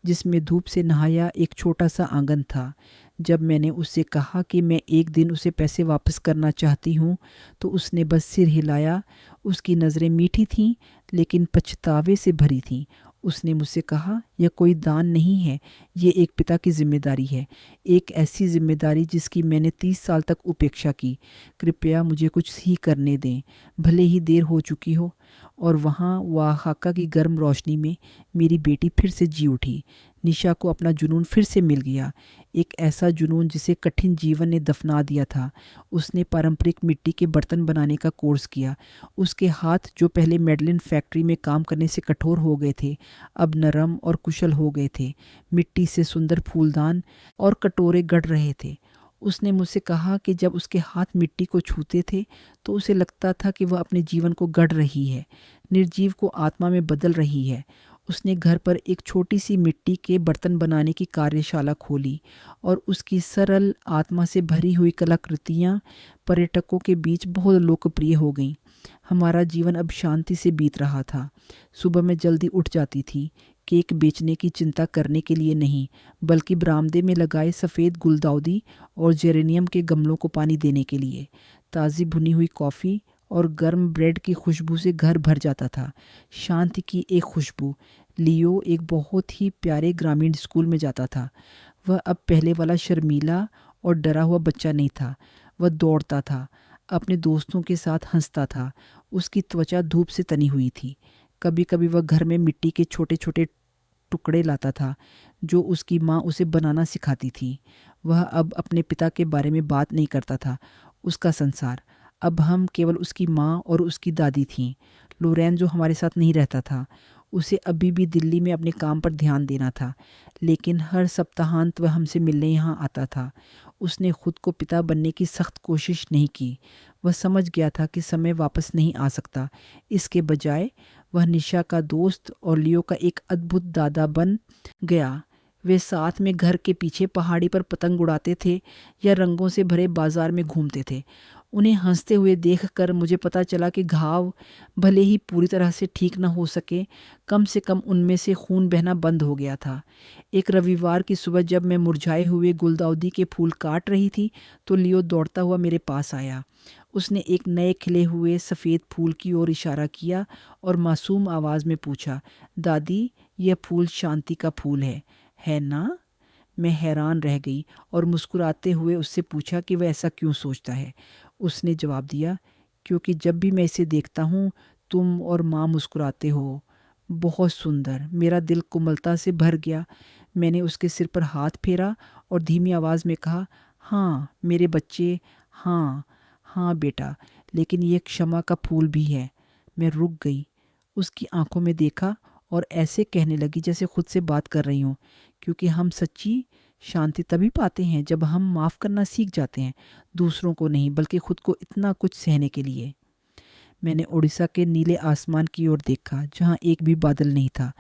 जिसमें धूप से नहाया एक छोटा सा आंगन था। जब मैंने उससे कहा कि मैं एक दिन उसे पैसे वापस करना चाहती हूँ, तो उसने बस सिर हिलाया। उसकी नज़रें मीठी थीं, लेकिन पछतावे से भरी थीं। उसने मुझसे कहा, यह कोई दान नहीं है, ये एक पिता की जिम्मेदारी है, एक ऐसी जिम्मेदारी जिसकी मैंने 30 साल तक उपेक्षा की। कृपया मुझे कुछ ही करने दें, भले ही देर हो चुकी हो। और वहाँ ओaxaca की गर्म रोशनी में मेरी बेटी फिर से जी उठी। निशा को अपना जुनून फिर से मिल गया, एक ऐसा जुनून जिसे कठिन जीवन ने दफना दिया था। उसने पारंपरिक मिट्टी के बर्तन बनाने का कोर्स किया। उसके हाथ, जो पहले मेडलिन फैक्ट्री में काम करने से कठोर हो गए थे, अब नरम और कुशल हो गए थे। मिट्टी से सुंदर फूलदान और कटोरे गढ़ रहे थे। उसने मुझसे कहा कि जब उसके हाथ मिट्टी को छूते थे तो उसे लगता था कि वह अपने जीवन को गढ़ रही है, निर्जीव को आत्मा में बदल रही है। उसने घर पर एक छोटी सी मिट्टी के बर्तन बनाने की कार्यशाला खोली और उसकी सरल, आत्मा से भरी हुई कलाकृतियाँ पर्यटकों के बीच बहुत लोकप्रिय हो गईं। हमारा जीवन अब शांति से बीत रहा था। सुबह मैं जल्दी उठ जाती थी, केक बेचने की चिंता करने के लिए नहीं, बल्कि बरामदे में लगाए सफ़ेद गुलदाउदी और जेरेनियम के गमलों को पानी देने के लिए। ताज़ी भुनी हुई कॉफ़ी और गर्म ब्रेड की खुशबू से घर भर जाता था। शांति की एक खुशबू। लियो एक बहुत ही प्यारे ग्रामीण स्कूल में जाता था। वह अब पहले वाला शर्मीला और डरा हुआ बच्चा नहीं था। वह दौड़ता था, अपने दोस्तों के साथ हंसता था। उसकी त्वचा धूप से तनी हुई थी। कभी कभी वह घर में मिट्टी के छोटे छोटे टुकड़े लाता था, जो उसकी माँ उसे बनाना सिखाती थी। वह अब अपने पिता के बारे में बात नहीं करता था। उसका संसार अब हम केवल उसकी माँ और उसकी दादी थीं। लोरेंजो हमारे साथ नहीं रहता था। उसे अभी भी दिल्ली में अपने काम पर ध्यान देना था, लेकिन हर सप्ताहांत वह हमसे मिलने यहाँ आता था। उसने खुद को पिता बनने की सख्त कोशिश नहीं की। वह समझ गया था कि समय वापस नहीं आ सकता। इसके बजाय वह निशा का दोस्त और लियो का एक अद्भुत दादा बन गया। वे साथ में घर के पीछे पहाड़ी पर पतंग उड़ाते थे या रंगों से भरे बाजार में घूमते थे। उन्हें हंसते हुए देखकर मुझे पता चला कि घाव भले ही पूरी तरह से ठीक न हो सके, कम से कम उनमें से खून बहना बंद हो गया था। एक रविवार की सुबह जब मैं मुरझाए हुए गुलदाउदी के फूल काट रही थी, तो लियो दौड़ता हुआ मेरे पास आया। उसने एक नए खिले हुए सफ़ेद फूल की ओर इशारा किया और मासूम आवाज़ में पूछा, दादी, यह फूल शांति का फूल है ना? मैं हैरान रह गई और मुस्कुराते हुए उससे पूछा कि वह ऐसा क्यों सोचता है। उसने जवाब दिया, क्योंकि जब भी मैं इसे देखता हूँ तुम और माँ मुस्कुराते हो। बहुत सुंदर। मेरा दिल कोमलता से भर गया। मैंने उसके सिर पर हाथ फेरा और धीमी आवाज़ में कहा, हाँ मेरे बच्चे, हाँ हाँ बेटा, लेकिन ये क्षमा का फूल भी है। मैं रुक गई, उसकी आंखों में देखा और ऐसे कहने लगी जैसे खुद से बात कर रही हूँ, क्योंकि हम सच्ची शांति तभी पाते हैं जब हम माफ़ करना सीख जाते हैं, दूसरों को नहीं बल्कि खुद को इतना कुछ सहने के लिए। मैंने उड़ीसा के नीले आसमान की ओर देखा जहाँ एक भी बादल नहीं था।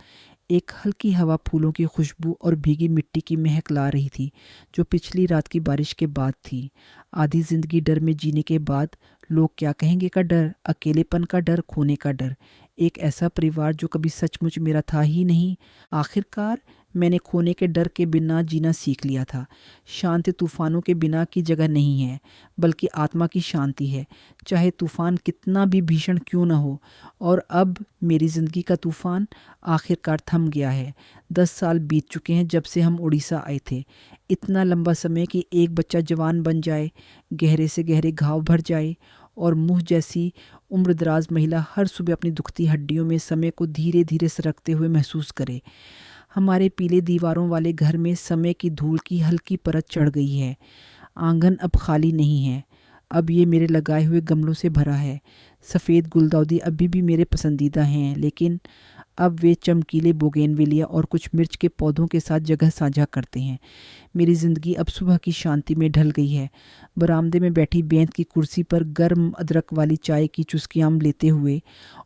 एक हल्की हवा फूलों की खुशबू और भीगी मिट्टी की महक ला रही थी, जो पिछली रात की बारिश के बाद थी। आधी जिंदगी डर में जीने के बाद, लोग क्या कहेंगे का डर, अकेलेपन का डर, खोने का डर, एक ऐसा परिवार जो कभी सचमुच मेरा था ही नहीं। आखिरकार मैंने खोने के डर के बिना जीना सीख लिया था। शांति तूफानों के बिना की जगह नहीं है, बल्कि आत्मा की शांति है, चाहे तूफान कितना भी भीषण क्यों न हो। और अब मेरी ज़िंदगी का तूफान आखिरकार थम गया है। 10 साल बीत चुके हैं जब से हम उड़ीसा आए थे। इतना लंबा समय कि एक बच्चा जवान बन जाए, गहरे से गहरे घाव भर जाए और मुँह जैसी उम्रदराज महिला हर सुबह अपनी दुखती हड्डियों में समय को धीरे धीरे सरकते हुए महसूस करे। हमारे पीले दीवारों वाले घर में समय की धूल की हल्की परत चढ़ गई है। आंगन अब खाली नहीं है, अब ये मेरे लगाए हुए गमलों से भरा है। सफ़ेद गुलदाउदी अभी भी मेरे पसंदीदा हैं, लेकिन अब वे चमकीले बोगेनविलिया और कुछ मिर्च के पौधों के साथ जगह साझा करते हैं। मेरी ज़िंदगी अब सुबह की शांति में ढल गई है। बरामदे में बैठी बेंत की कुर्सी पर गर्म अदरक वाली चाय की चुस्कियाँ लेते हुए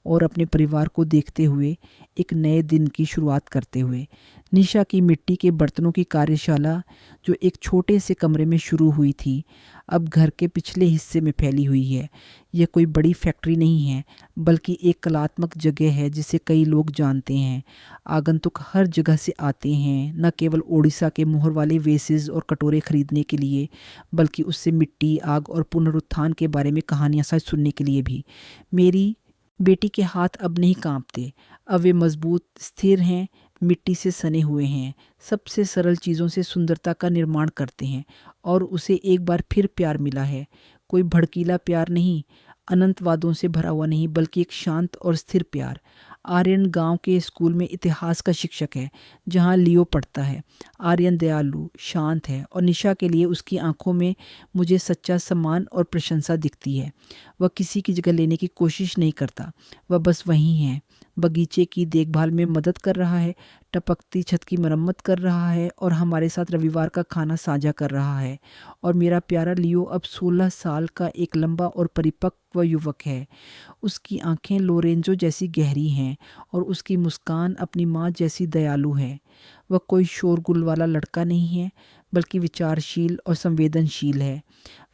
और अपने परिवार को देखते हुए, एक नए दिन की शुरुआत करते हुए। निशा की मिट्टी के बर्तनों की कार्यशाला, जो एक छोटे से कमरे में शुरू हुई थी, अब घर के पिछले हिस्से में फैली हुई है। यह कोई बड़ी फैक्ट्री नहीं है, बल्कि एक कलात्मक जगह है जिसे कई लोग जानते हैं। आगंतुक हर जगह से आते हैं, न केवल ओडिशा के मोहर वाले वेसेस और कटोरे खरीदने के लिए, बल्कि उससे मिट्टी, आग और पुनरुत्थान के बारे में कहानियाँ सच सुनने के लिए भी। मेरी बेटी के हाथ अब नहीं कांपते, अब वे मजबूत, स्थिर हैं, मिट्टी से सने हुए हैं, सबसे सरल चीज़ों से सुंदरता का निर्माण करते हैं। और उसे एक बार फिर प्यार मिला है, कोई भड़कीला प्यार नहीं, अनंत वादों से भरा हुआ नहीं, बल्कि एक शांत और स्थिर प्यार। आर्यन गांव के स्कूल में इतिहास का शिक्षक है, जहां लियो पढ़ता है। आर्यन दयालु, शांत है और निशा के लिए उसकी आंखों में मुझे सच्चा सम्मान और प्रशंसा दिखती है। वह किसी की जगह लेने की कोशिश नहीं करता, वह बस वहीं है। बगीचे की देखभाल में मदद कर रहा है, टपकती छत की मरम्मत कर रहा है और हमारे साथ रविवार का खाना साझा कर रहा है। और मेरा प्यारा लियो अब 16 साल का एक लंबा और परिपक्व युवक है। उसकी आंखें लोरेंजो जैसी गहरी हैं और उसकी मुस्कान अपनी माँ जैसी दयालु है। वह कोई शोरगुल वाला लड़का नहीं है, बल्कि विचारशील और संवेदनशील है।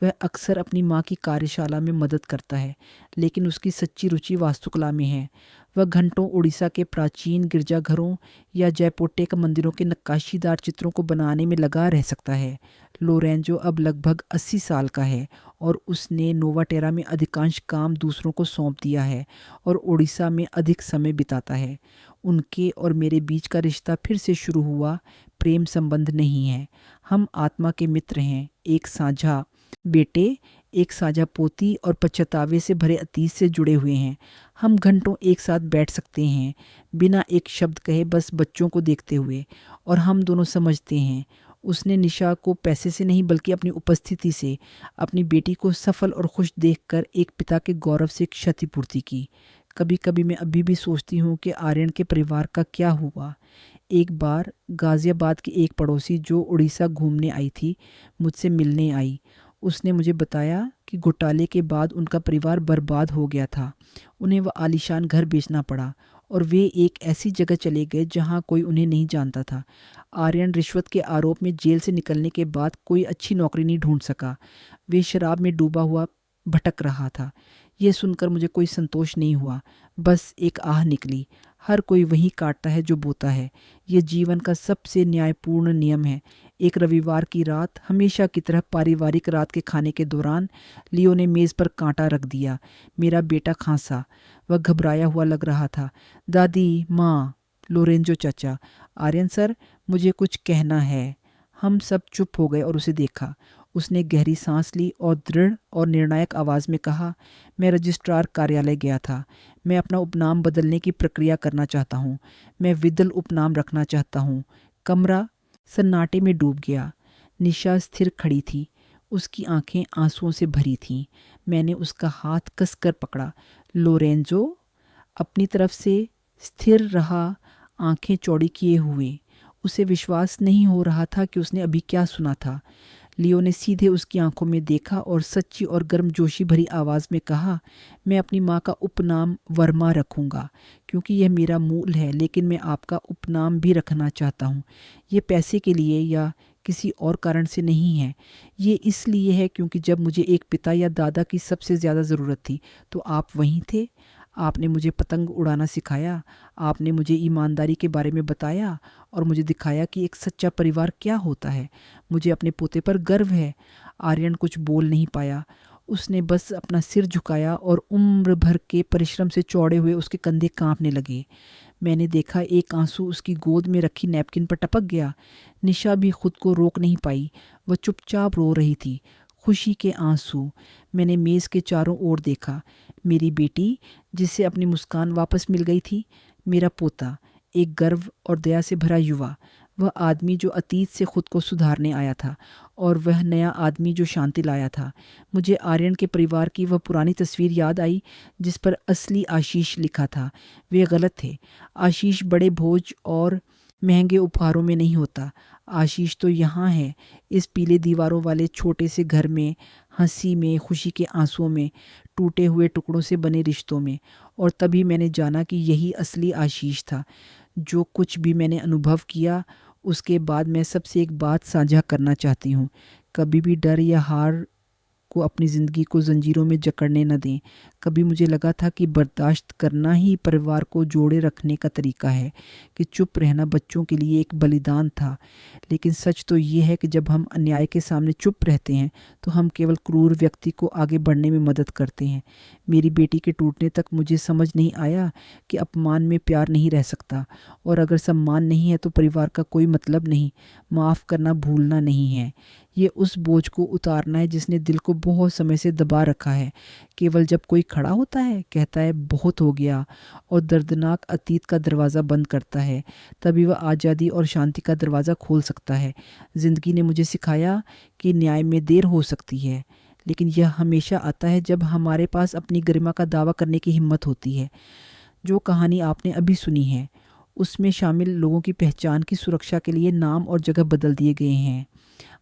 वह अक्सर अपनी माँ की कार्यशाला में मदद करता है, लेकिन उसकी सच्ची रुचि वास्तुकला में है। वह घंटों उड़ीसा के प्राचीन गिरजाघरों या जयपोटेक मंदिरों के नक्काशीदार चित्रों को बनाने में लगा रह सकता है। लोरेंजो अब लगभग 80 साल का है और उसने नोवाटेरा में अधिकांश काम दूसरों को सौंप दिया है और उड़ीसा में अधिक समय बिताता है। उनके और मेरे बीच का रिश्ता फिर से शुरू हुआ, प्रेम संबंध नहीं है। हम आत्मा के मित्र हैं, एक साझा बेटे, एक साझा पोती और पश्चातावे से भरे अतीत से जुड़े हुए हैं। हम घंटों एक साथ बैठ सकते हैं, बिना एक शब्द कहे, बस बच्चों को देखते हुए, और हम दोनों समझते हैं। उसने निशा को पैसे से नहीं बल्कि अपनी उपस्थिति से, अपनी बेटी को सफल और खुश देखकर एक पिता के गौरव से क्षतिपूर्ति की। कभी कभी मैं अभी भी सोचती हूँ कि आर्यन के परिवार का क्या हुआ। एक बार गाजियाबाद की एक पड़ोसी जो उड़ीसा घूमने आई थी, मुझसे मिलने आई। उसने मुझे बताया कि घोटाले के बाद उनका परिवार बर्बाद हो गया था। उन्हें वह आलीशान घर बेचना पड़ा और वे एक ऐसी जगह चले गए जहां कोई उन्हें नहीं जानता था। आर्यन रिश्वत के आरोप में जेल से निकलने के बाद कोई अच्छी नौकरी नहीं ढूंढ सका। वे शराब में डूबा हुआ भटक रहा था। यह सुनकर मुझे कोई संतोष नहीं हुआ, बस एक आह निकली। हर कोई वही काटता है जो बोता है। यह जीवन का सबसे न्यायपूर्ण नियम है। एक रविवार की रात, हमेशा की तरह पारिवारिक रात के खाने के दौरान, लियो ने मेज़ पर कांटा रख दिया। मेरा बेटा खांसा। वह घबराया हुआ लग रहा था। दादी, माँ, लोरेंजो चाचा। आर्यन सर, मुझे कुछ कहना है। हम सब चुप हो गए और उसे देखा। उसने गहरी सांस ली और दृढ़ और निर्णायक आवाज़ में कहा, मैं रजिस्ट्रार कार्यालय गया था। मैं अपना उपनाम बदलने की प्रक्रिया करना चाहता हूँ। मैं विदल उपनाम रखना चाहता हूँ। कमरा सन्नाटे में डूब गया। निशा स्थिर खड़ी थी। उसकी आंखें आंसुओं से भरी थीं। मैंने उसका हाथ कसकर पकड़ा। लोरेंजो अपनी तरफ से स्थिर रहा, आंखें चौड़ी किए हुए। उसे विश्वास नहीं हो रहा था कि उसने अभी क्या सुना था। लियो ने सीधे उसकी आंखों में देखा और सच्ची और गर्मजोशी भरी आवाज़ में कहा, मैं अपनी माँ का उपनाम वर्मा रखूँगा क्योंकि यह मेरा मूल है, लेकिन मैं आपका उपनाम भी रखना चाहता हूँ। ये पैसे के लिए या किसी और कारण से नहीं है। ये इसलिए है क्योंकि जब मुझे एक पिता या दादा की सबसे ज़्यादा ज़रूरत थी तो आप वहीं थे। आपने मुझे पतंग उड़ाना सिखाया। आपने मुझे ईमानदारी के बारे में बताया और मुझे दिखाया कि एक सच्चा परिवार क्या होता है। मुझे अपने पोते पर गर्व है। आर्यन कुछ बोल नहीं पाया। उसने बस अपना सिर झुकाया और उम्र भर के परिश्रम से चौड़े हुए उसके कंधे कांपने लगे। मैंने देखा एक आंसू उसकी गोद में रखी नैपकिन पर टपक गया। निशा भी खुद को रोक नहीं पाई। वह चुपचाप रो रही थी, खुशी के आंसू। मैंने मेज़ के चारों ओर देखा। मेरी बेटी, जिसे अपनी मुस्कान वापस मिल गई थी। मेरा पोता, एक गर्व और दया से भरा युवा। वह आदमी जो अतीत से खुद को सुधारने आया था और वह नया आदमी जो शांति लाया था। मुझे आर्यन के परिवार की वह पुरानी तस्वीर याद आई जिस पर असली आशीष लिखा था। वे गलत थे। आशीष बड़े भोज और महंगे उपहारों में नहीं होता। आशीष तो यहाँ है, इस पीले दीवारों वाले छोटे से घर में, हंसी में, खुशी के आंसुओं में, टूटे हुए टुकड़ों से बने रिश्तों में। और तभी मैंने जाना कि यही असली आशीष था। जो कुछ भी मैंने अनुभव किया, उसके बाद मैं सबसे एक बात साझा करना चाहती हूँ। कभी भी डर या हार को अपनी ज़िंदगी को जंजीरों में जकड़ने न दें। कभी मुझे लगा था कि बर्दाश्त करना ही परिवार को जोड़े रखने का तरीका है, कि चुप रहना बच्चों के लिए एक बलिदान था। लेकिन सच तो ये है कि जब हम अन्याय के सामने चुप रहते हैं तो हम केवल क्रूर व्यक्ति को आगे बढ़ने में मदद करते हैं। मेरी बेटी के टूटने तक मुझे समझ नहीं आया कि अपमान में प्यार नहीं रह सकता, और अगर सम्मान नहीं है तो परिवार का कोई मतलब नहीं। माफ़ करना भूलना नहीं है, ये उस बोझ को उतारना है जिसने दिल को बहुत समय से दबा रखा है। केवल जब कोई खड़ा होता है, कहता है बहुत हो गया, और दर्दनाक अतीत का दरवाज़ा बंद करता है, तभी वह आज़ादी और शांति का दरवाज़ा खोल सकता है। ज़िंदगी ने मुझे सिखाया कि न्याय में देर हो सकती है, लेकिन यह हमेशा आता है जब हमारे पास अपनी गरिमा का दावा करने की हिम्मत होती है। जो कहानी आपने अभी सुनी है, उसमें शामिल लोगों की पहचान की सुरक्षा के लिए नाम और जगह बदल दिए गए हैं।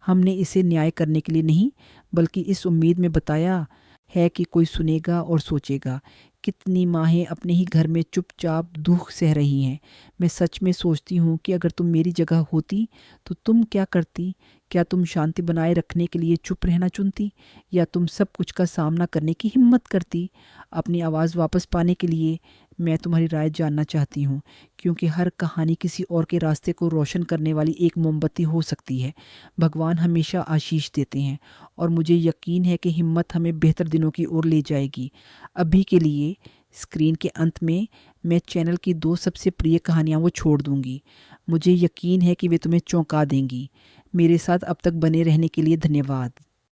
हमने इसे न्याय करने के लिए नहीं, बल्कि इस उम्मीद में बताया है कि कोई सुनेगा और सोचेगा। कितनी माहें अपने ही घर में चुपचाप दुख सह रही हैं। मैं सच में सोचती हूँ कि अगर तुम मेरी जगह होती तो तुम क्या करती? क्या तुम शांति बनाए रखने के लिए चुप रहना चुनती, या तुम सब कुछ का सामना करने की हिम्मत करती? अपनी आवाज़ वापस पाने के लिए मैं तुम्हारी राय जानना चाहती हूँ, क्योंकि हर कहानी किसी और के रास्ते को रोशन करने वाली एक मोमबत्ती हो सकती है। भगवान हमेशा आशीष देते हैं और मुझे यकीन है कि हिम्मत हमें बेहतर दिनों की ओर ले जाएगी। अभी के लिए स्क्रीन के अंत में मैं चैनल की 2 सबसे प्रिय कहानियाँ वो छोड़ दूँगी। मुझे यकीन है कि वे तुम्हें चौंका देंगी। मेरे साथ अब तक बने रहने के लिए धन्यवाद।